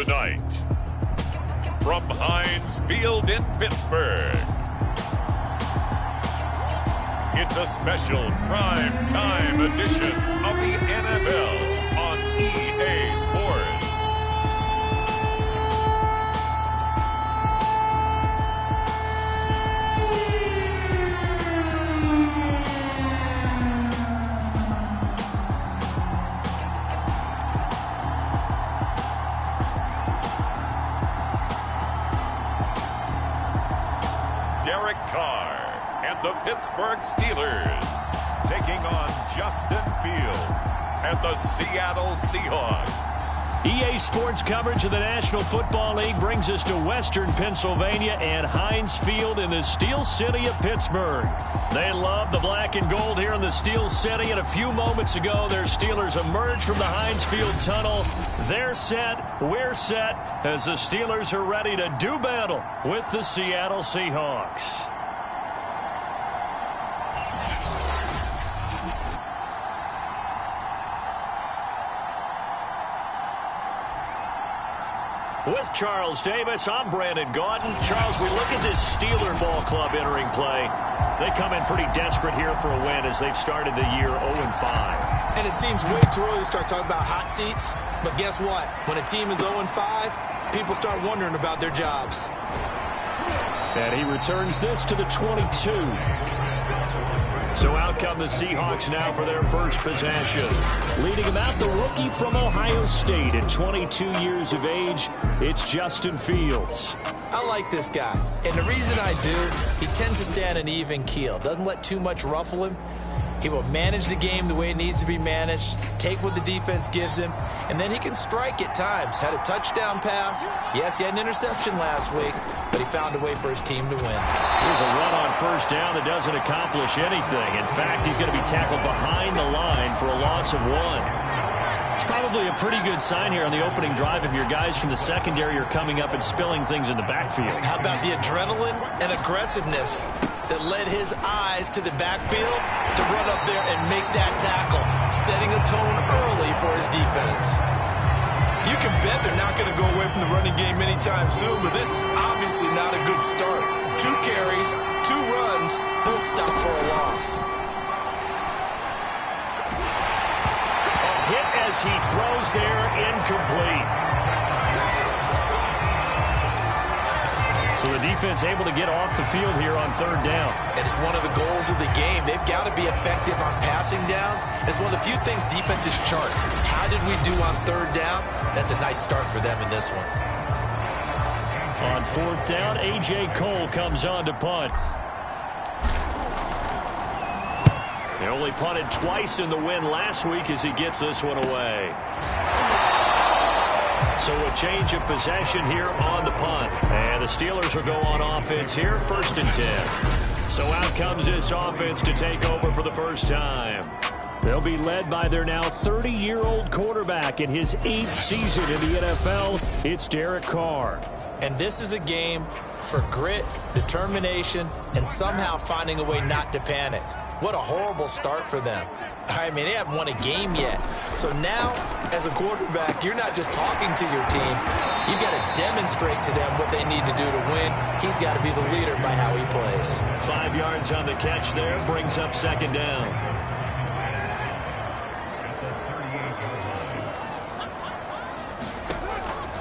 Tonight, from Heinz Field in Pittsburgh, it's a special prime time edition of the NFL on EA Sports. Derek Carr and the Pittsburgh Steelers taking on Justin Fields and the Seattle Seahawks. EA Sports coverage of the National Football League brings us to Western Pennsylvania and Heinz Field in the Steel City of Pittsburgh. They love the black and gold here in the Steel City, and a few moments ago, their Steelers emerged from the Heinz Field tunnel. They're set, we're set, as the Steelers are ready to do battle with the Seattle Seahawks. With Charles Davis, I'm Brandon Gaudin. Charles, we look at this Steeler ball club entering play. They come in pretty desperate here for a win as they've started the year 0-5. And it seems way too early to start talking about hot seats. But guess what? When a team is 0-5, people start wondering about their jobs. And he returns this to the 22. So out come the Seahawks now for their first possession. Leading them out, the rookie from Ohio State at 22 years of age, it's Justin Fields. I like this guy, and the reason I do, he tends to stay on an even keel. Doesn't let too much ruffle him. He will manage the game the way it needs to be managed, take what the defense gives him, and then he can strike at times. Had a touchdown pass. Yes, he had an interception last week, but he found a way for his team to win. Here's a run on first down that doesn't accomplish anything. In fact, he's going to be tackled behind the line for a loss of 1. It's probably a pretty good sign here on the opening drive if your guys from the secondary are coming up and spilling things in the backfield. How about the adrenaline and aggressiveness that led his eyes to the backfield to run up there and make that tackle, setting a tone early for his defense. You can bet they're not going to go away from the running game anytime soon, but this is obviously not a good start. 2 carries, 2 runs, both stop for a loss. Hit as he throws there, incomplete. So the defense able to get off the field here on third down. And it's one of the goals of the game. They've got to be effective on passing downs. It's one of the few things defenses chart. How did we do on third down? That's a nice start for them in this one. On fourth down, A.J. Cole comes on to punt. They only punted twice in the win last week as he gets this one away. So a change of possession here on the punt. And the Steelers will go on offense here, 1st and 10. So out comes this offense to take over for the first time. They'll be led by their now 30-year-old quarterback in his 8th season in the NFL. It's Derek Carr. And this is a game for grit, determination, and somehow finding a way not to panic. What a horrible start for them. I mean, they haven't won a game yet. So now, as a quarterback, you're not just talking to your team. You've got to demonstrate to them what they need to do to win. He's got to be the leader by how he plays. 5 yards on the catch there, brings up 2nd down.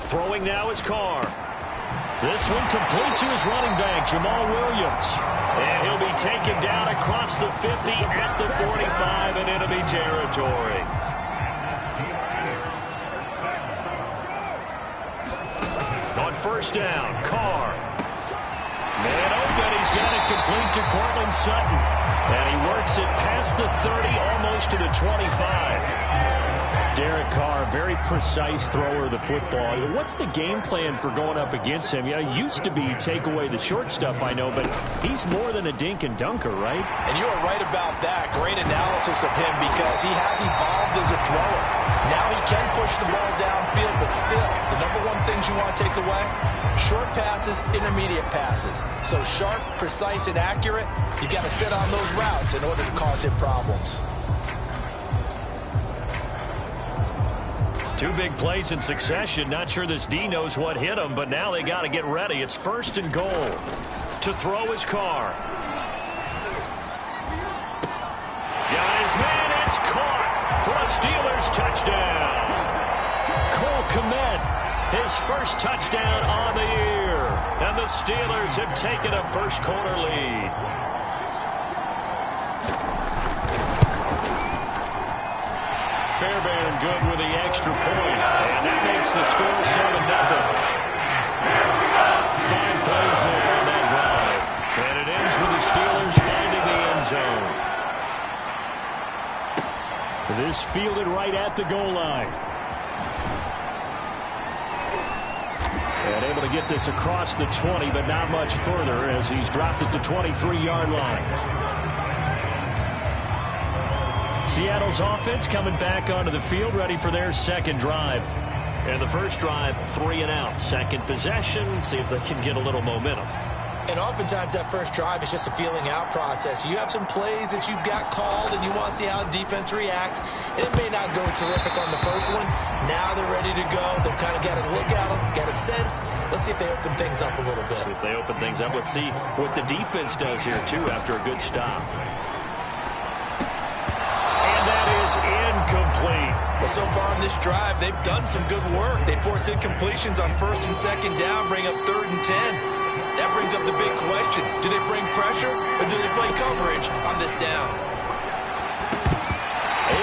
Throwing now is Carr. This one complete to his running back, Jamal Williams. And he'll be taken down across the 50 at the 45 in enemy territory. On first down, Carr. Man open, he's got it complete to Cortland Sutton. And he works it past the 30, almost to the 25. Derek Carr, very precise thrower of the football. What's the game plan for going up against him? You know, it used to be take away the short stuff, I know, but he's more than a dink and dunker, right? And you are right about that. Great analysis of him because he has evolved as a thrower. Now he can push the ball downfield, but still, the number one things you want to take away, short passes, intermediate passes. So sharp, precise, and accurate, you've got to sit on those routes in order to cause him problems. Two big plays in succession. Not sure this D knows what hit him, but now they got to get ready. It's 1st and goal. To throw his Carr. Got his man. It's caught for a Steelers touchdown. Cole Kmet, his first touchdown on the year. And the Steelers have taken a first-quarter lead. Fairbairn good with the extra point. And that makes the score 7-0. 5 plays there on that drive. And it ends with the Steelers finding the end zone. This fielded right at the goal line. And able to get this across the 20, but not much further as he's dropped it to 23-yard line. Seattle's offense coming back onto the field, ready for their second drive. And the first drive, 3 and out. Second possession, see if they can get a little momentum. And oftentimes that first drive is just a feeling out process. You have some plays that you've got called and you want to see how the defense reacts. And it may not go terrific on the first one. Now they're ready to go. They've kind of got a look at them, got a sense. Let's see if they open things up a little bit. See if they open things up. Let's see what the defense does here, too, after a good stop. Incomplete. Well, so far on this drive, they've done some good work. They force incompletions on 1st and 2nd down, bring up 3rd and 10. That brings up the big question. Do they bring pressure or do they play coverage on this down?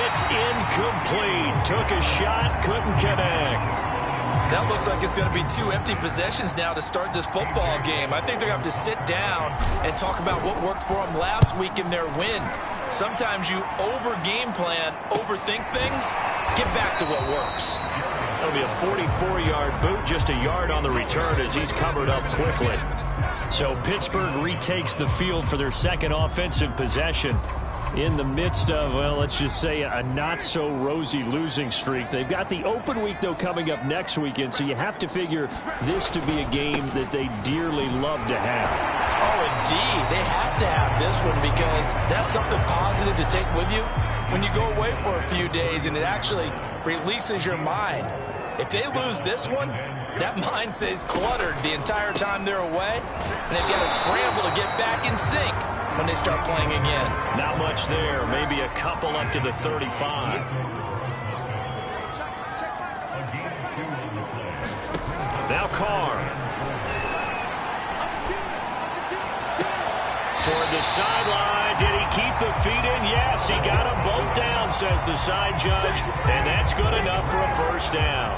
It's incomplete. Took a shot, couldn't connect. That looks like it's going to be 2 empty possessions now to start this football game. I think they're going to have to sit down and talk about what worked for them last week in their win. Sometimes you over-game plan, overthink things, get back to what works. That'll be a 44-yard boot, just a yard on the return as he's covered up quickly. So Pittsburgh retakes the field for their second offensive possession in the midst of, well, let's just say a not-so-rosy losing streak. They've got the open week, though, coming up next weekend, so you have to figure this to be a game that they dearly love to have. Oh, indeed. They have to have this one because that's something positive to take with you when you go away for a few days, and it actually releases your mind. If they lose this one, that mind stays cluttered the entire time they're away, and they've got to scramble to get back in sync when they start playing again. Not much there. Maybe a couple up to the 35. Now Carr. Toward the sideline. Did he keep the feet in? Yes, he got them both down, says the side judge. And that's good enough for a first down.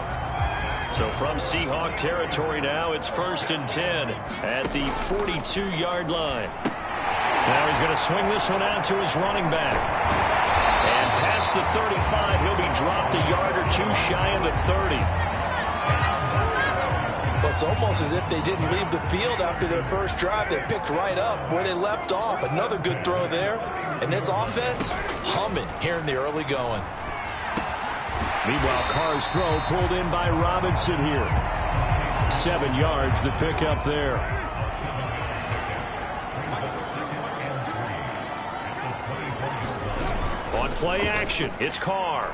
So from Seahawk territory now, it's 1st and 10 at the 42-yard line. Now he's going to swing this one out to his running back. And past the 35, he'll be dropped a yard or two shy of the 30. Well, it's almost as if they didn't leave the field after their first drive. They picked right up where they left off. Another good throw there. And this offense, humming here in the early going. Meanwhile, Carr's throw pulled in by Robinson here. 7 yards, the pickup there. On play action, it's Carr.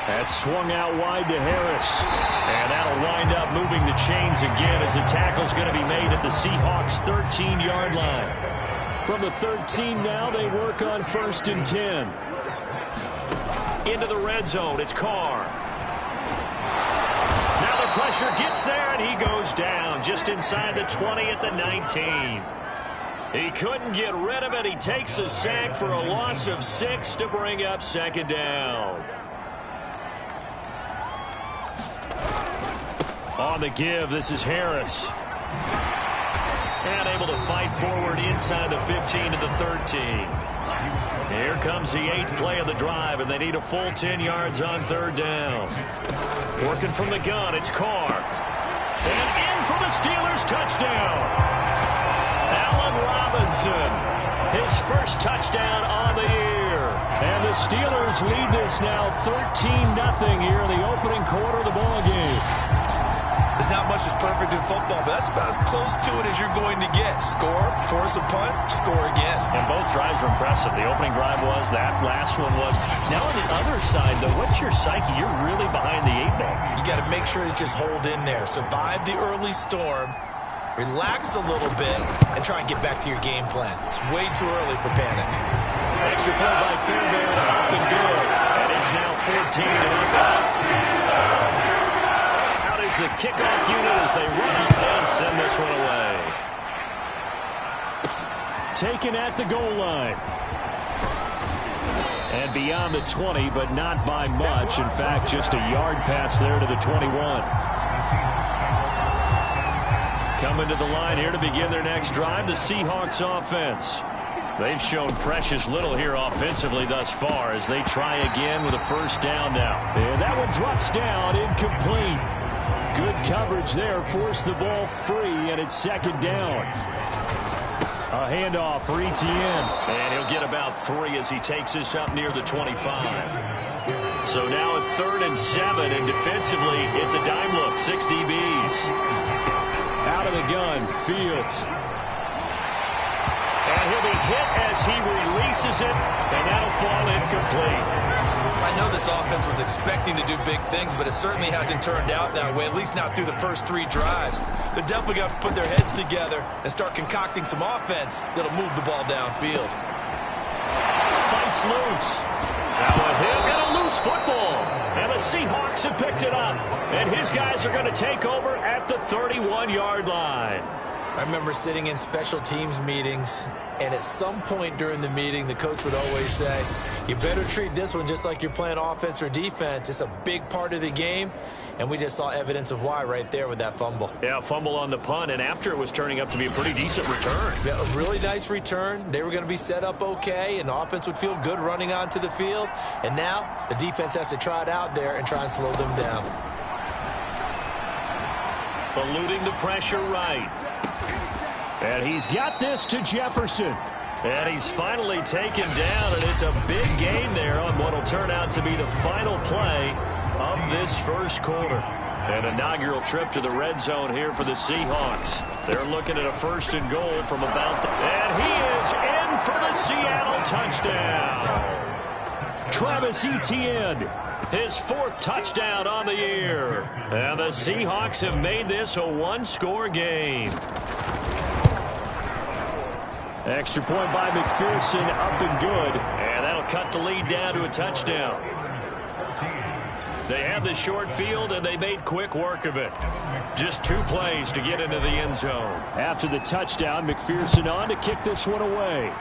That's swung out wide to Harris. And that'll wind up moving the chains again as the tackle's going to be made at the Seahawks' 13-yard line. From the 13 now, they work on 1st and 10. Into the red zone, it's Carr. Now the pressure gets there, and he goes down just inside the 20 at the 19. He couldn't get rid of it. He takes a sack for a loss of 6 to bring up 2nd down. On the give, this is Harris. And able to fight forward inside the 15 to the 13. Here comes the 8th play of the drive, and they need a full 10 yards on 3rd down. Working from the gun, it's Carr. And in for the Steelers touchdown. Allen Robinson, his first touchdown on the year. And the Steelers lead this now 13-0 here in the opening quarter of the ballgame. There's not much that's perfect in football, but that's about as close to it as you're going to get. Score, force a punt, score again. And both drives were impressive. The opening drive was, that last one was. Now on the other side, though, what's your psyche? You're really behind the 8-ball. You got to make sure to just hold in there. Survive the early storm, relax a little bit, and try and get back to your game plan. It's way too early for panic. Extra point by Fairbairn, up and good. And it's now 14-0. Out is the kickoff unit as they run up and send this one away. Taken at the goal line. And beyond the 20, but not by much. In fact, just a yard pass there to the 21. Coming to the line here to begin their next drive, the Seahawks offense. They've shown precious little here offensively thus far as they try again with a first down now. And that one drops down, incomplete. Good coverage there, forced the ball free, and it's second down. A handoff for Etienne. And he'll get about 3 as he takes this up near the 25. So now at 3rd and 7, and defensively, it's a dime look, 6 DBs. Out of the gun, Fields. And he'll be hit as he releases it, and that'll fall incomplete. I know this offense was expecting to do big things, but it certainly hasn't turned out that way, at least not through the first 3 drives. They're definitely going to have to put their heads together and start concocting some offense that'll move the ball downfield. Fights loose. Now a hit and a loose football. And the Seahawks have picked it up. And his guys are going to take over at the 31-yard line. I remember sitting in special teams meetings, and at some point during the meeting, the coach would always say, you better treat this one just like you're playing offense or defense. It's a big part of the game, and we just saw evidence of why right there with that fumble. Yeah, fumble on the punt, and after it was turning up to be a pretty decent return. Yeah, a really nice return. They were going to be set up okay, and the offense would feel good running onto the field. And now the defense has to try it out there and try and slow them down. Eluding the pressure right. And he's got this to Jefferson. And he's finally taken down, and it's a big gain there on what will turn out to be the final play of this first quarter. An inaugural trip to the red zone here for the Seahawks. They're looking at a 1st and goal from about the... And he is in for the Seattle touchdown. Travis Etienne, his 4th touchdown on the year. And the Seahawks have made this a 1-score game. Extra point by McPherson, up and good. And that'll cut the lead down to a touchdown. They had the short field, and they made quick work of it. Just 2 plays to get into the end zone. After the touchdown, McPherson on to kick this one away.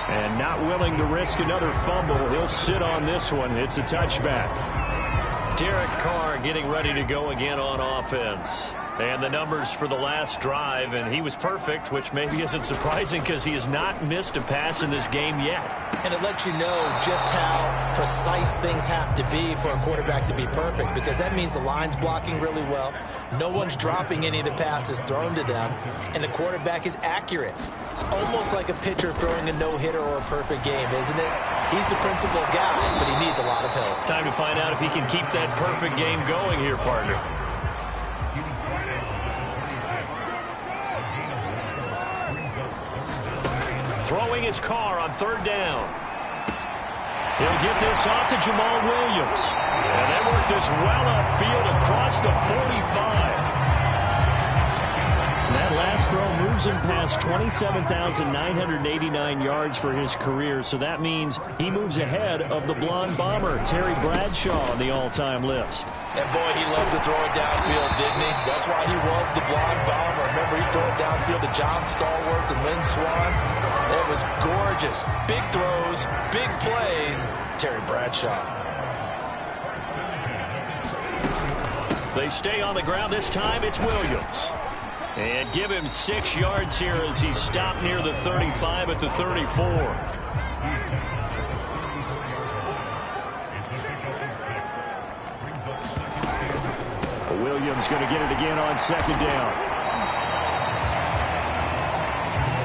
And not willing to risk another fumble, he'll sit on this one. It's a touchback. Derek Carr getting ready to go again on offense. And the numbers for the last drive, and he was perfect, which maybe isn't surprising because he has not missed a pass in this game yet. And it lets you know just how precise things have to be for a quarterback to be perfect, because that means the line's blocking really well, no one's dropping any of the passes thrown to them, and the quarterback is accurate. It's almost like a pitcher throwing a no-hitter or a perfect game, isn't it? He's the principal guy, but he needs a lot of help. Time to find out if he can keep that perfect game going here, partner. Throwing his car on 3rd down. He'll get this off to Jamal Williams. And they work this well upfield across the 45. And that last throw moves him past 27,989 yards for his career. So that means he moves ahead of the blonde bomber, Terry Bradshaw, on the all-time list. And boy, he loved to throw it downfield, didn't he? That's why he was the blonde bomber. Remember, he threw it downfield to John Stallworth and Lynn Swann. It was gorgeous. Big throws, big plays. Terry Bradshaw. They stay on the ground. This time it's Williams. And give him 6 yards here as he stopped near the 35 at the 34. Williams going to get it again on 2nd down.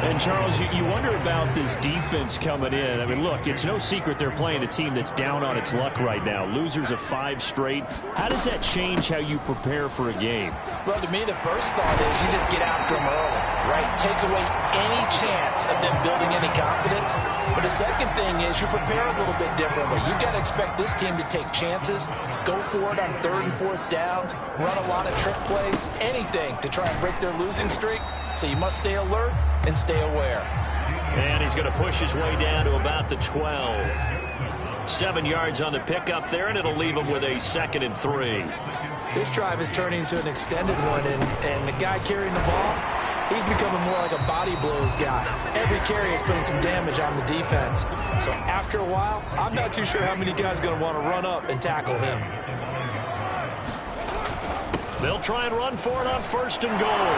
And, Charles, you wonder about this defense coming in. I mean, look, it's no secret they're playing a team that's down on its luck right now. Losers of 5 straight. How does that change how you prepare for a game? Well, to me, the first thought is you just get after them early, right? Take away any chance of them building any confidence. But the second thing is you prepare a little bit differently. You got to expect this team to take chances, go for it on 3rd and 4th downs, run a lot of trick plays, anything to try and break their losing streak. So you must stay alert and stay aware. And he's going to push his way down to about the 12. 7 yards on the pickup there, and it'll leave him with a 2nd and 3. This drive is turning into an extended one, and the guy carrying the ball, he's becoming more like a body blows guy. Every carry is putting some damage on the defense. So after a while, I'm not too sure how many guys are going to want to run up and tackle him. They'll try and run for it on 1st and goal.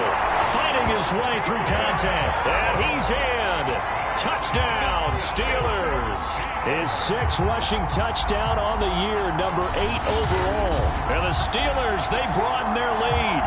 Fighting his way through contact. And he's in. Touchdown, Steelers. His 6th rushing touchdown on the year, number 8 overall. And the Steelers, they broaden their lead.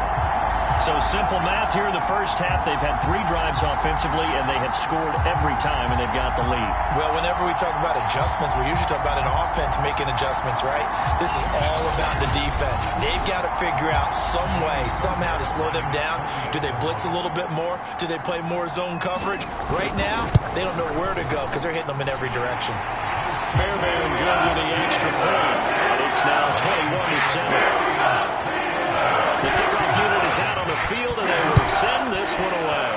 So simple math here in the first half. They've had 3 drives offensively, and they have scored every time, and they've got the lead. Well, whenever we talk about adjustments, we usually talk about an offense making adjustments, right? This is all about the defense. They've got to figure out some way, somehow to slow them down. Do they blitz a little bit more? Do they play more zone coverage? Right now, they don't know where to go because they're hitting them in every direction. Fairbairn good with the extra point. And it's now 21-7. The kickoff unit is out on the field, and they will send this one away.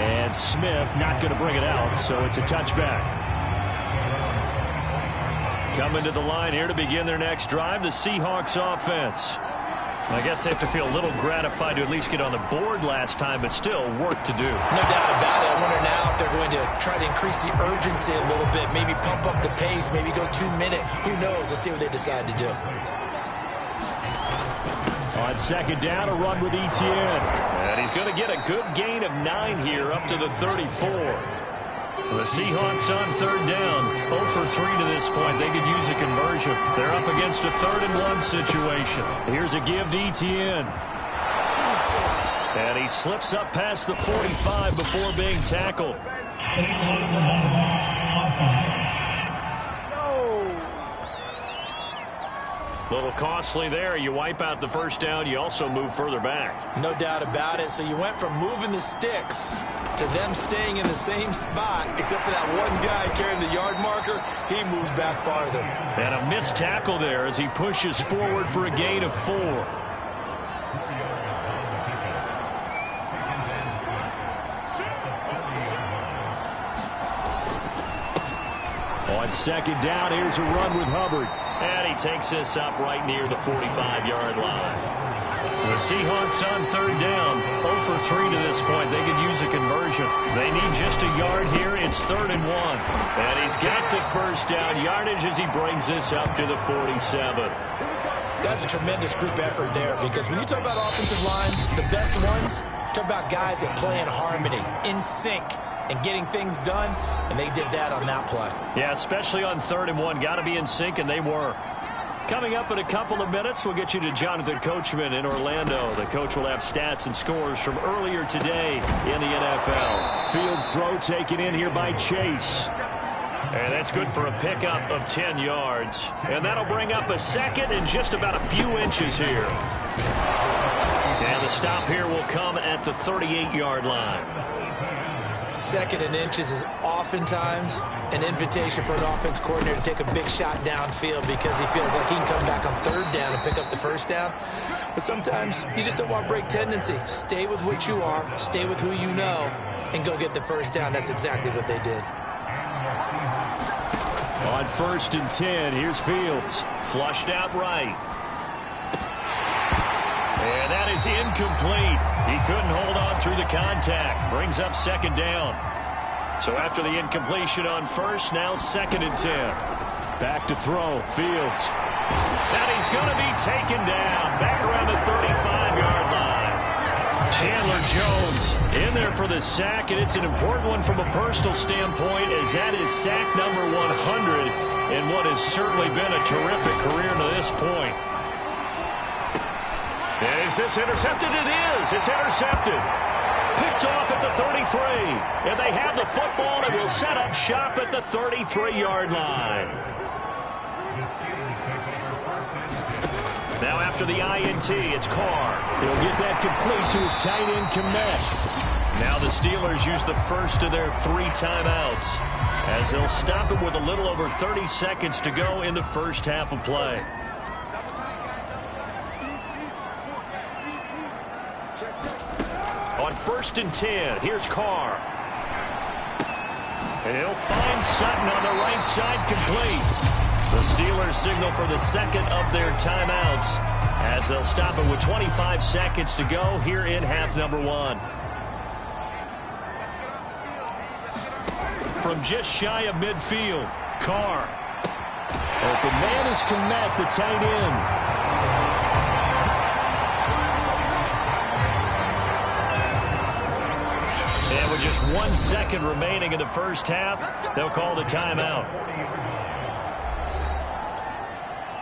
And Smith not going to bring it out, so it's a touchback. Coming to the line here to begin their next drive, the Seahawks offense. I guess they have to feel a little gratified to at least get on the board last time, but still work to do. No doubt about it. I wonder now if they're going to try to increase the urgency a little bit, maybe pump up the pace, maybe go 2-minute. Who knows? Let's see what they decide to do. On 2nd down, a run with Etienne. And he's going to get a good gain of 9 here, up to the 34. The Seahawks on 3rd down, 0 for 3 to this point. They could use a conversion. They're up against a 3rd and 1 situation. Here's a give to Etienne. And he slips up past the 45 before being tackled. A little costly there. You wipe out the 1st down. You also move further back. No doubt about it. So you went from moving the sticks to them staying in the same spot, except for that one guy carrying the yard marker. He moves back farther. And a missed tackle there as he pushes forward for a gain of 4. On 2nd down, here's a run with Hubbard. And he takes this up right near the 45-yard line. The Seahawks on 3rd down, 0 for 3 to this point. They could use a conversion. They need just a yard here. It's 3rd and 1. And he's got the 1st down yardage as he brings this up to the 47. That's a tremendous group effort there, because when you talk about offensive lines, the best ones, talk about guys that play in harmony, in sync, and getting things done, and they did that on that play. Yeah, especially on 3rd and 1. Got to be in sync, and they were. Coming up in a couple of minutes, we'll get you to Jonathan Coachman in Orlando. The coach will have stats and scores from earlier today in the NFL. Fields throw taken in here by Chase. And that's good for a pickup of 10 yards. And that'll bring up a 2nd and just about a few inches here. And the stop here will come at the 38-yard line. 2nd and inches is oftentimes an invitation for an offense coordinator to take a big shot downfield because he feels like he can come back on 3rd down and pick up the 1st down. But sometimes you just don't want break tendency. Stay with what you are, stay with who you know, and go get the 1st down. That's exactly what they did. On 1st and 10, here's Fields. Flushed out right. And that is incomplete. He couldn't hold on through the contact. Brings up 2nd down. So after the incompletion on 1st, now 2nd and 10. Back to throw. Fields. And he's going to be taken down. Back around the 35-yard line. Chandler Jones in there for the sack, and it's an important one from a personal standpoint, as that is sack number 100 in what has certainly been a terrific career to this point. And is this intercepted? It is. It's intercepted. Picked off at the 33. And they have the football and will set up shop at the 33-yard line. Now after the INT, it's Carr. He'll get that complete to his tight end, Komet. Now the Steelers use the first of their 3 timeouts as they'll stop it with a little over 30 seconds to go in the first half of play. On 1st and 10, here's Carr. And he'll find Sutton on the right side complete. The Steelers signal for the second of their timeouts as they'll stop it with 25 seconds to go here in half number 1. From just shy of midfield, Carr. Open man is Komet, the tight end. And with just 1 second remaining in the first half, they'll call the timeout.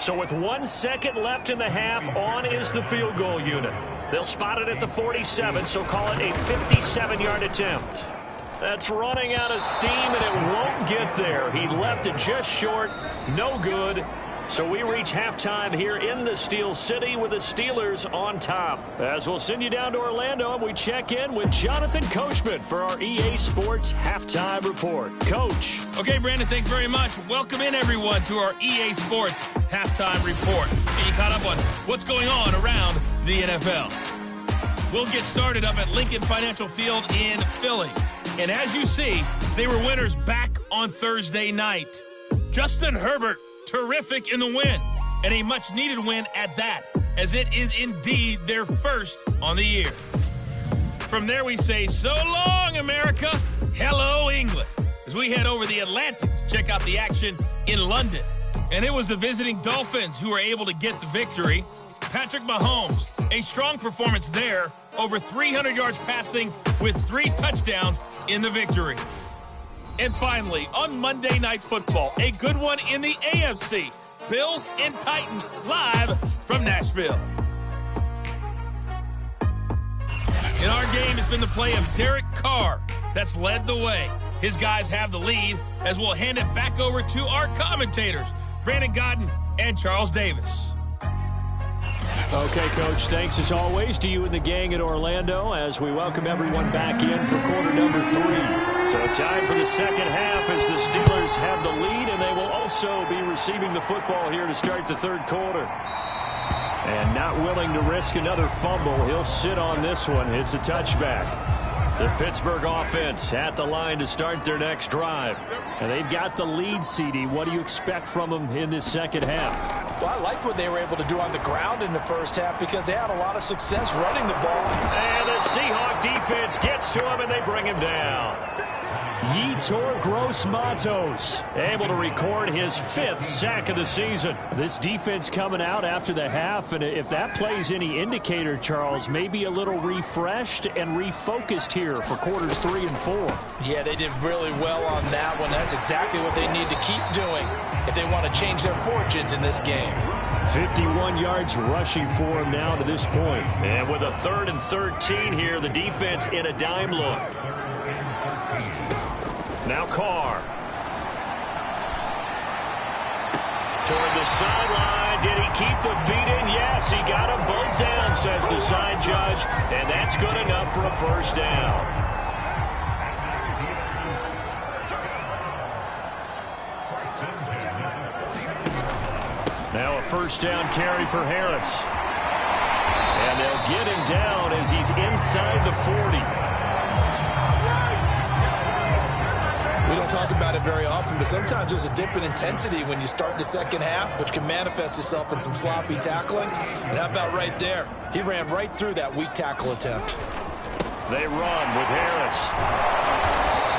So with 1 second left in the half, on is the field goal unit. They'll spot it at the 47, so call it a 57-yard attempt. That's running out of steam, and it won't get there. He left it just short. No good. So we reach halftime here in the Steel City with the Steelers on top. As we'll send you down to Orlando, and we check in with Jonathan Coachman for our EA Sports Halftime Report. Coach. Okay, Brandon, thanks very much. Welcome in, everyone, to our EA Sports Halftime Report. Getting caught up on what's going on around the NFL. We'll get started up at Lincoln Financial Field in Philly. And as you see, they were winners back on Thursday night. Justin Herbert, terrific in the win, and a much-needed win at that, as it is indeed their first on the year. From there we say, so long, America, hello, England, as we head over the Atlantic to check out the action in London. And it was the visiting Dolphins who were able to get the victory. Patrick Mahomes, a strong performance there, over 300 yards passing with 3 touchdowns in the victory. And finally, on Monday Night Football, a good one in the AFC. Bills and Titans live from Nashville. In our game, it's been the play of Derek Carr that's led the way. His guys have the lead, as we'll hand it back over to our commentators, Brandon Godden and Charles Davis. Okay, Coach, thanks as always to you and the gang at Orlando as we welcome everyone back in for quarter number 3. So time for the second half as the Steelers have the lead, and they will also be receiving the football here to start the third quarter. And not willing to risk another fumble, he'll sit on this one. It's a touchback. The Pittsburgh offense at the line to start their next drive. And they've got the lead, CD. What do you expect from them in this second half? Well, I like what they were able to do on the ground in the first half because they had a lot of success running the ball. And the Seahawk defense gets to him, and they bring him down. Yetur Gross-Matos able to record his 5th sack of the season. This defense coming out after the half, and if that plays any indicator, Charles, maybe a little refreshed and refocused here for quarters 3 and 4. Yeah, they did really well on that one. That's exactly what they need to keep doing if they want to change their fortunes in this game. 51 yards rushing for him now to this point. And with a 3rd and 13 here, the defense in a dime look. Now Carr. Toward the sideline. Did he keep the feet in? Yes, he got them both down, says the side judge. And that's good enough for a first down. Now a first down carry for Harris. And they'll get him down as he's inside the 40. We don't talk about it very often, but sometimes there's a dip in intensity when you start the second half, which can manifest itself in some sloppy tackling. And how about right there? He ran right through that weak tackle attempt. They run with Harris.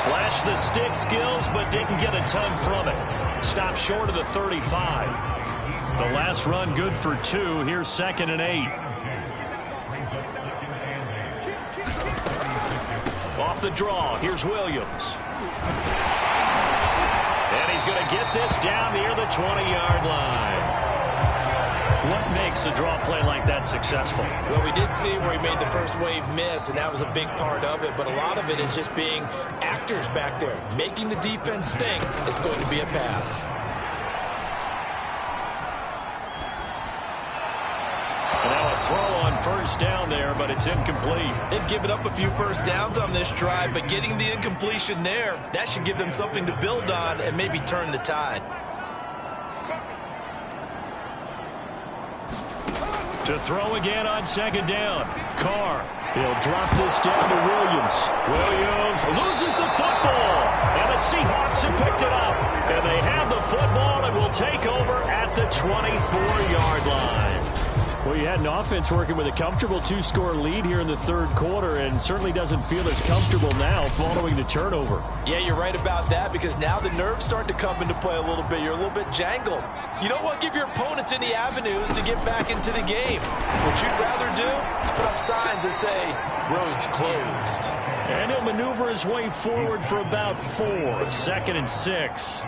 Flashed the stick skills, but didn't get a ton from it. Stopped short of the 35. The last run good for 2. Here's 2nd and 8. Off the draw, here's Williams. And he's going to get this down near the 20-yard line. What makes a draw play like that successful? Well, we did see where he made the first wave miss, and that was a big part of it. But a lot of it is just being actors back there, making the defense think it's going to be a pass. And now a throw on first down there, but it's incomplete. They've given up a few first downs on this drive, but getting the incompletion there, that should give them something to build on and maybe turn the tide. To throw again on second down. Carr. He'll drop this down to Williams. Williams loses the football. And the Seahawks have picked it up. And they have the football and will take over at the 24-yard line. Well, you had an offense working with a comfortable two-score lead here in the third quarter and certainly doesn't feel as comfortable now following the turnover. Yeah, you're right about that because now the nerves start to come into play a little bit. You're a little bit jangled. You don't want to give your opponents any avenues to get back into the game. What you'd rather do is put up signs that say, roads closed. And he'll maneuver his way forward for about 4. 2nd and 6.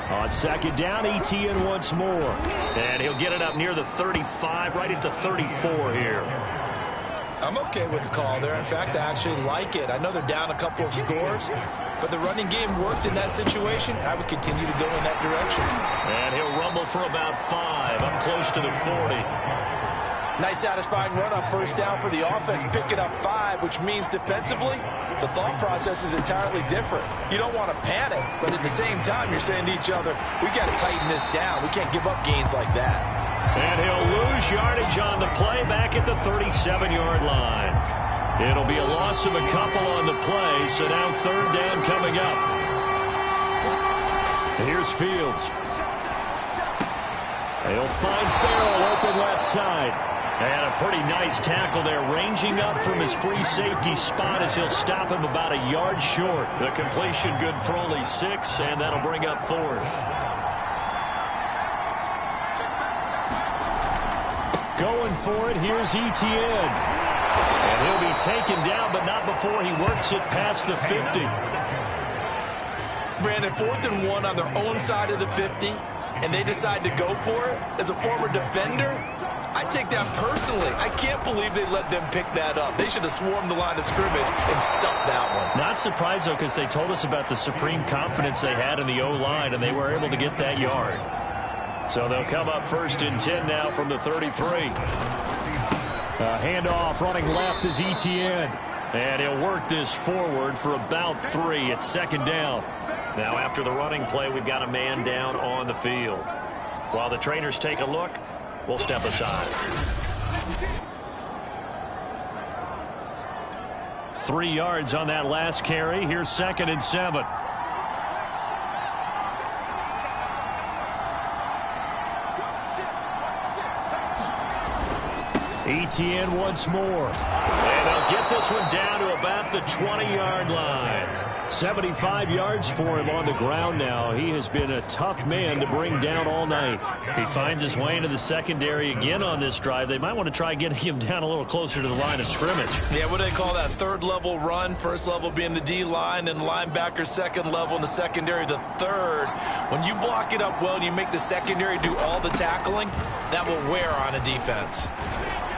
On second down, Etienne once more. And he'll get it up near the 35, right at the 34 here. I'm okay with the call there. In fact, I actually like it. I know they're down a couple of scores, but the running game worked in that situation. I would continue to go in that direction. And he'll rumble for about 5, up close to the 40. Nice satisfying run on first down for the offense, picking up 5, which means defensively, the thought process is entirely different. You don't want to panic, but at the same time, you're saying to each other, we got to tighten this down. We can't give up gains like that. And he'll lose yardage on the play back at the 37-yard line. It'll be a loss of a couple on the play, so now third down coming up. And here's Fields. They'll find Farrell open left side. And a pretty nice tackle there, ranging up from his free safety spot as he'll stop him about a yard short. The completion good for only 6, and that'll bring up 4th. Going for it, here's Etienne. And he'll be taken down, but not before he works it past the 50. Brandon, 4th and 1 on their own side of the 50, and they decide to go for it. As a former defender, I take that personally. I can't believe they let them pick that up. They should have swarmed the line of scrimmage and stuffed that one. Not surprised, though, because they told us about the supreme confidence they had in the O-line, and they were able to get that yard. So they'll come up 1st and 10 now from the 33. Handoff running left is Etienne. And he'll work this forward for about 3 at 2nd down. Now after the running play, we've got a man down on the field. While the trainers take a look, we'll step aside. 3 yards on that last carry. Here's 2nd and 7. Etienne once more. And they'll get this one down to about the 20-yard line. 75 yards for him on the ground now. He has been a tough man to bring down all night. He finds his way into the secondary again on this drive. They might want to try getting him down a little closer to the line of scrimmage. Yeah, what do they call that? 3rd level run. 1st level being the D-line, and linebacker 2nd level, and the secondary the 3rd. When you block it up well and you make the secondary do all the tackling, that will wear on a defense.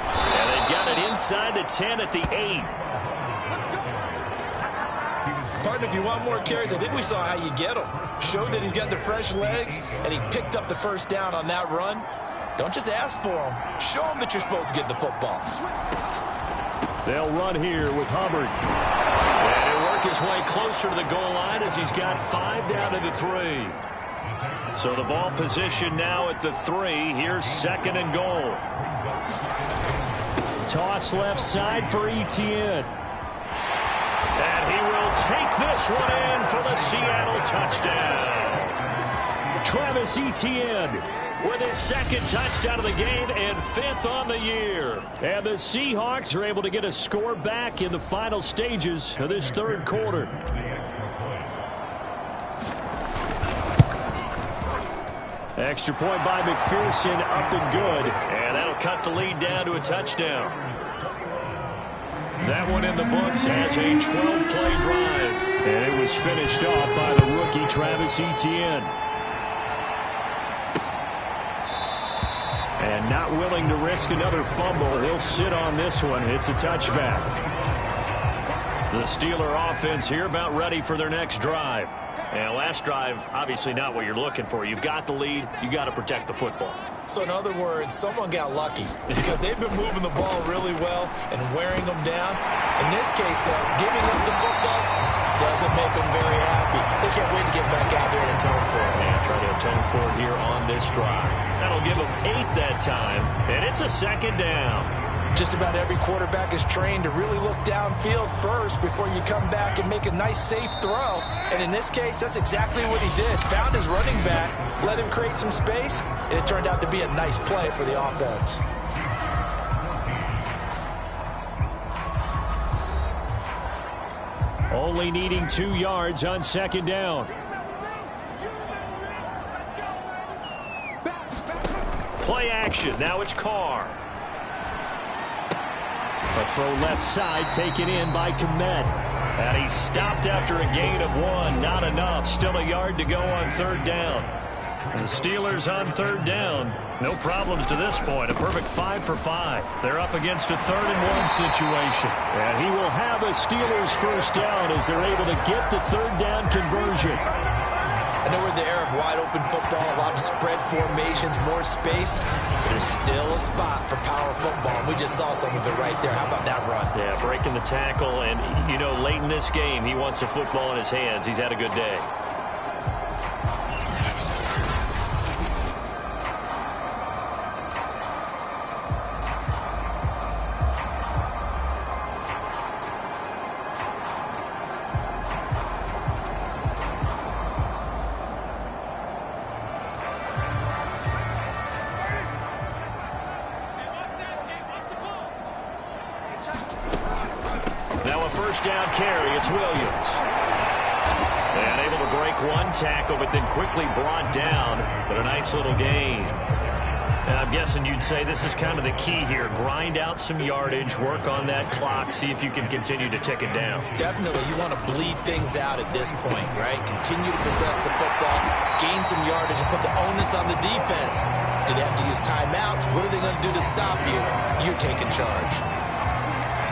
And they've got it inside the 10 at the 8. Partner, if you want more carries, I think we saw how you get them. Showed that he's got the fresh legs, and he picked up the first down on that run. Don't just ask for them. Show them that you're supposed to get the football. They'll run here with Hubbard. And he'll work his way closer to the goal line as he's got 5 down to the 3. So the ball position now at the 3. Here's 2nd and goal. Toss left side for Etienne. And he will take this one in for the Seattle touchdown. Travis Etienne with his 2nd touchdown of the game and 5th on the year. And the Seahawks are able to get a score back in the final stages of this 3rd quarter. Extra point by McPherson, up and good. And that'll cut the lead down to a touchdown. That one in the books as a 12-play drive. And it was finished off by the rookie Travis Etienne. And not willing to risk another fumble. He'll sit on this one. It's a touchback. The Steeler offense here about ready for their next drive. And last drive, obviously not what you're looking for. You've got the lead. You got to protect the football. So in other words, someone got lucky because they've been moving the ball really well and wearing them down. In this case, though, giving up the football doesn't make them very happy. They can't wait to get back out there and atone for it. And try to atone for it here on this drive. That'll give them 8 that time, and it's a second down. Just about every quarterback is trained to really look downfield first before you come back and make a nice, safe throw. And in this case, that's exactly what he did. Found his running back, let him create some space, and it turned out to be a nice play for the offense. Only needing 2 yards on second down. Play action. Now it's Carr. A throw left side taken in by Komet. And he stopped after a gain of 1. Not enough. Still a yard to go on third down. And the Steelers on third down. No problems to this point. A perfect 5 for 5. They're up against a 3rd and 1 situation. And he will have a Steelers first down as they're able to get the third down conversion. I know we're in the era of wide-open football, a lot of spread formations, more space, but there's still a spot for power football. And we just saw some of it right there. How about that run? Yeah, breaking the tackle, and, you know, late in this game, he wants the football in his hands. He's had a good day. Now a first down carry. It's Williams. And able to break one tackle, but then quickly brought down. But a nice little gain. And I'm guessing you'd say this is kind of the key here. Grind out some yardage, work on that clock, see if you can continue to tick it down. Definitely. You want to bleed things out at this point, right? Continue to possess the football, gain some yardage, and put the onus on the defense. Do they have to use timeouts? What are they going to do to stop you? You're taking charge.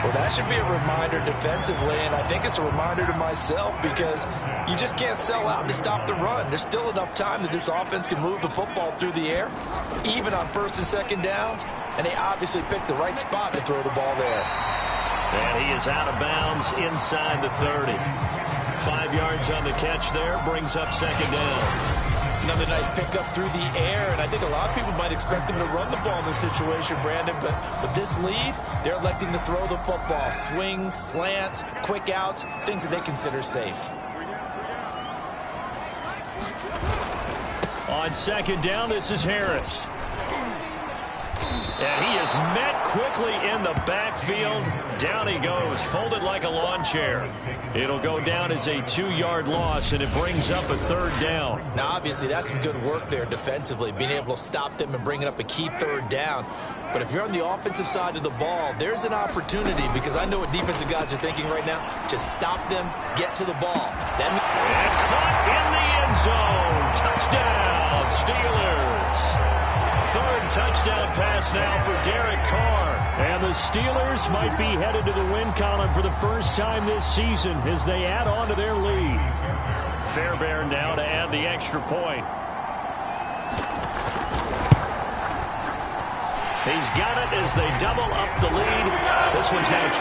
Well, that should be a reminder defensively, and I think it's a reminder to myself because you just can't sell out to stop the run. There's still enough time that this offense can move the football through the air, even on first and second downs, and they obviously picked the right spot to throw the ball there. And he is out of bounds inside the 30. 5 yards on the catch there, brings up second down. Another nice pickup through the air, and I think a lot of people might expect them to run the ball in this situation, Brandon, but with this lead, they're electing to throw the football. Swings, slants, quick outs, things that they consider safe. On second down, this is Harris. And he is met quickly in the backfield. Down he goes, folded like a lawn chair. It'll go down as a 2-yard loss, and it brings up a third down. Now, obviously, that's some good work there defensively, being able to stop them and bringing up a key third down. But if you're on the offensive side of the ball, there's an opportunity, because I know what defensive guys are thinking right now. Just stop them, get to the ball. And caught in the end zone. Touchdown, Steelers. Third touchdown pass now for Derek Carr. And the Steelers might be headed to the win column for the first time this season as they add on to their lead. Fairbairn now to add the extra point. He's got it as they double up the lead. This one's now 28-14.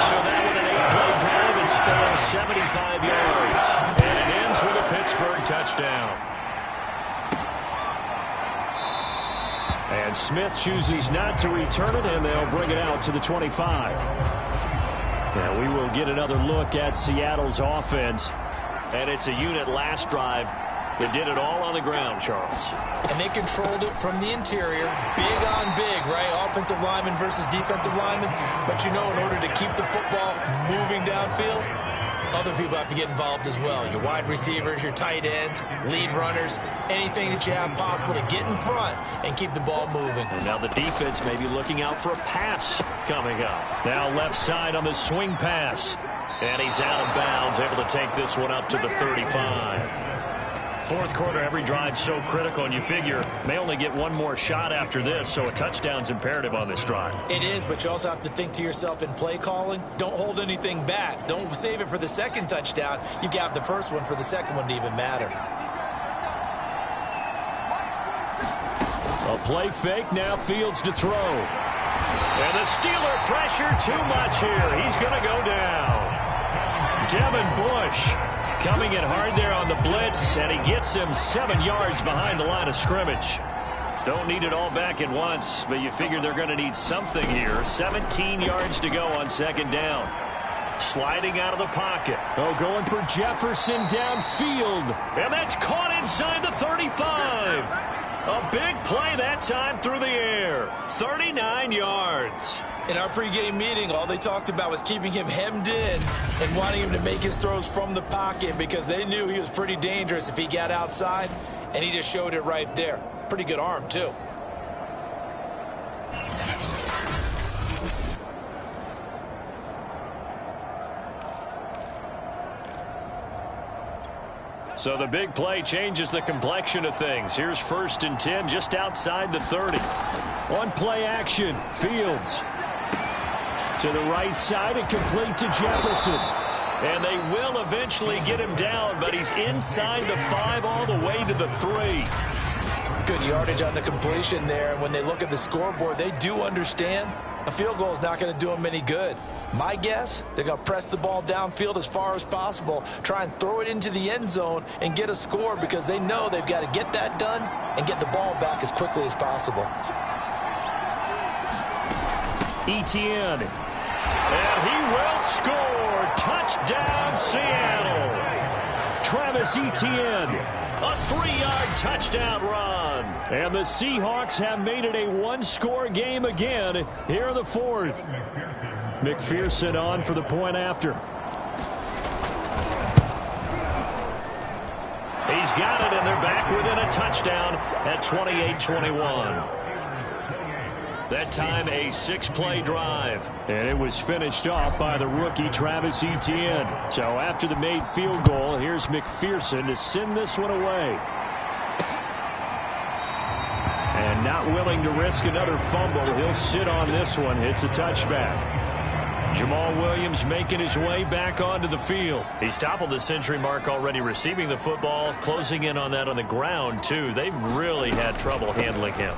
So that with an 8-play drive, it spans 75 yards. And it ends with a Pittsburgh touchdown. And Smith chooses not to return it, and they'll bring it out to the 25. Now we will get another look at Seattle's offense. And it's a unit last drive that did it all on the ground, Charles. And they controlled it from the interior. Big on big, right? Offensive lineman versus defensive lineman. But you know, in order to keep the football moving downfield, other people have to get involved as well. Your wide receivers, your tight ends, lead runners, anything that you have possible to get in front and keep the ball moving. And now the defense may be looking out for a pass coming up. Now left side on the swing pass. And he's out of bounds, able to take this one up to the 35. Fourth quarter, every drive's so critical, and you figure may only get one more shot after this, so a touchdown's imperative on this drive. It is, but you also have to think to yourself in play calling, don't hold anything back. Don't save it for the second touchdown. You got the first one for the second one to even matter. A play fake, now Fields to throw. And the Steeler pressure too much here. He's going to go down. Devin Bush coming in hard there on the blitz, and he gets him 7 yards behind the line of scrimmage. Don't need it all back at once, but you figure they're going to need something here. 17 yards to go on second down. Sliding out of the pocket. Oh, going for Jefferson downfield. And that's caught inside the 35. A big play that time through the air. 39 yards. In our pregame meeting, all they talked about was keeping him hemmed in and wanting him to make his throws from the pocket because they knew he was pretty dangerous if he got outside, and he just showed it right there. Pretty good arm, too. So the big play changes the complexion of things. Here's 1st and 10 just outside the 30. On play action, Fields. To the right side and complete to Jefferson. And they will eventually get him down, but he's inside the 5 all the way to the 3. Good yardage on the completion there. And when they look at the scoreboard, they do understand a field goal is not going to do them any good. My guess, they're going to press the ball downfield as far as possible, try and throw it into the end zone and get a score because they know they've got to get that done and get the ball back as quickly as possible. Etienne. And he will score. Touchdown, Seattle. Travis Etienne. A 3-yard touchdown run. And the Seahawks have made it a one-score game again here in the 4th. McPherson on for the point after. He's got it, and they're back within a touchdown at 28-21. That time a 6-play drive. And it was finished off by the rookie Travis Etienne. So after the made field goal, here's McPherson to send this one away. And not willing to risk another fumble, he'll sit on this one. It's a touchback. Jamal Williams making his way back onto the field. He's toppled the century mark already receiving the football, closing in on that on the ground, too. They've really had trouble handling him.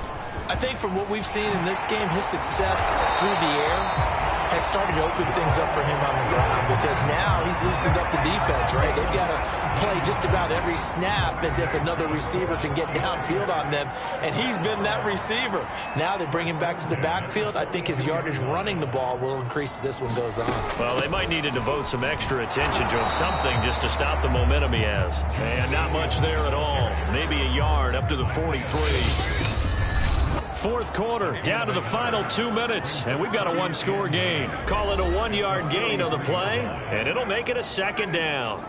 I think from what we've seen in this game, his success through the air has started to open things up for him on the ground because now he's loosened up the defense, right? They've got to play just about every snap as if another receiver can get downfield on them, and he's been that receiver. Now they bring him back to the backfield. I think his yardage running the ball will increase as this one goes on. Well, they might need to devote some extra attention to him, something just to stop the momentum he has. And not much there at all. Maybe a yard up to the 43. 4th quarter, down to the final 2 minutes, and we've got a one-score game. Call it a 1-yard gain on the play, and it'll make it a 2nd down.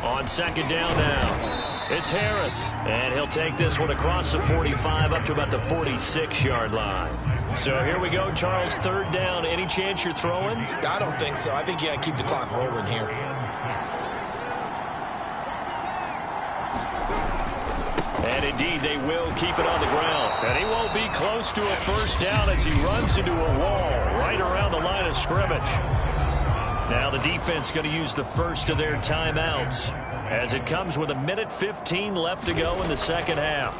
On 2nd down now, it's Harris, and he'll take this one across the 45 up to about the 46-yard line. So here we go, Charles, 3rd down. Any chance you're throwing? I don't think so. I think you got to keep the clock rolling here. And indeed, they will keep it on the ground. And he won't be close to a 1st down as he runs into a wall right around the line of scrimmage. Now the defense going to use the first of their timeouts as it comes with 1:15 left to go in the 2nd half.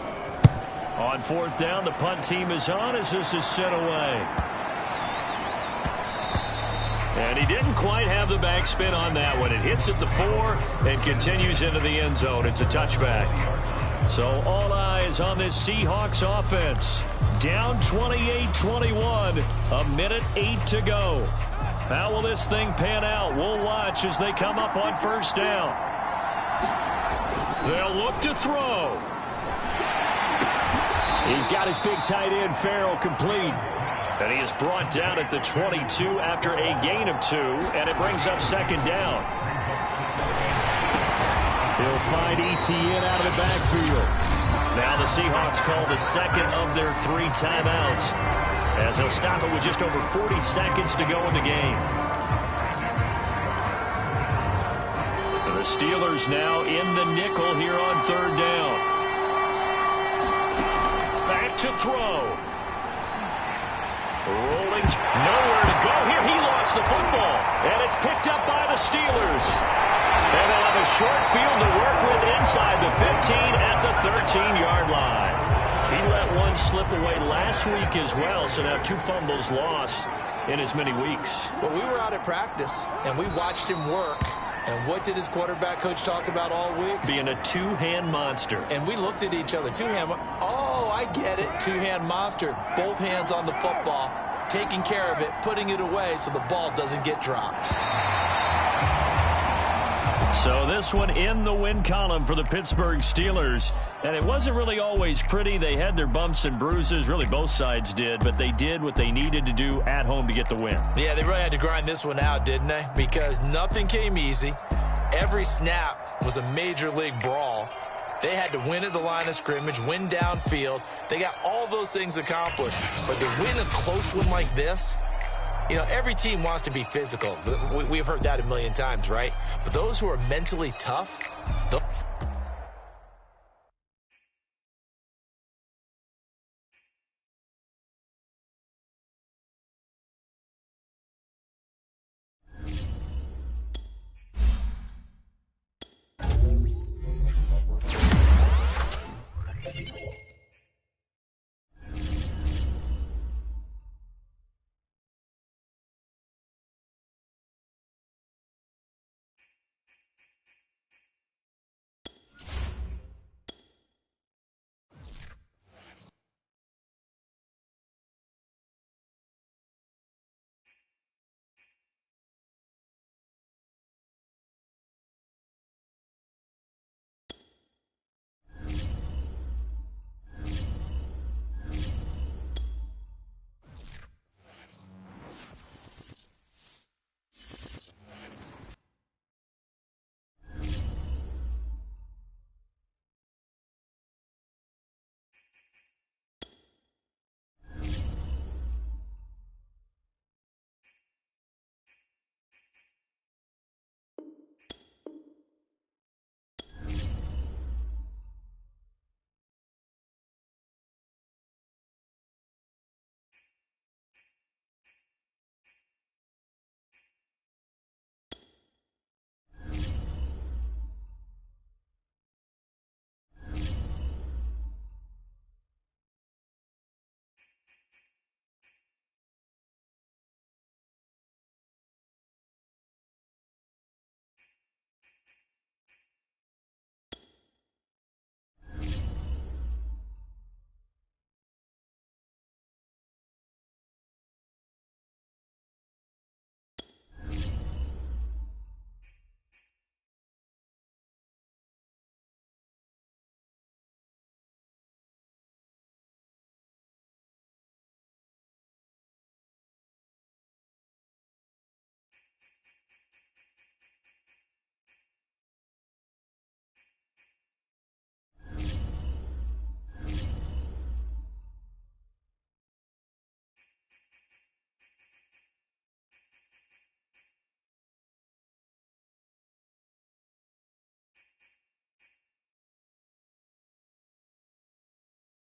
On 4th down, the punt team is on as this is sent away. And he didn't quite have the backspin on that one. It hits at the 4 and continues into the end zone. It's a touchback. So all eyes on this Seahawks offense. Down 28-21. 1:08 to go. How will this thing pan out? We'll watch as they come up on 1st down. They'll look to throw. He's got his big tight end, Farrell, complete. And he is brought down at the 22 after a gain of 2, and it brings up 2nd down. He'll find Etienne out of the backfield. Now the Seahawks call the 2nd of their 3 timeouts as he'll stop it with just over 40 seconds to go in the game. The Steelers now in the nickel here on third down. Back to throw. Rolling. Nowhere to go here. He lost the football. And it's picked up by the Steelers. And they'll have a short field to work with inside the 15 at the 13-yard line. He let one slip away last week as well, so now 2 fumbles lost in as many weeks. Well, we were out at practice, and we watched him work. And what did his quarterback coach talk about all week? Being a two-hand monster. And we looked at each other. Oh, I get it. Two-hand monster. Both hands on the football, taking care of it, putting it away so the ball doesn't get dropped. So this one in the win column for the Pittsburgh Steelers. And it wasn't really always pretty. They had their bumps and bruises. Really, both sides did. But they did what they needed to do at home to get the win. Yeah, they really had to grind this one out, didn't they? Because nothing came easy. Every snap was a major league brawl. They had to win at the line of scrimmage, win downfield. They got all those things accomplished. But to win a close one like this, you know, every team wants to be physical. We've heard that a million times, right? But those who are mentally tough,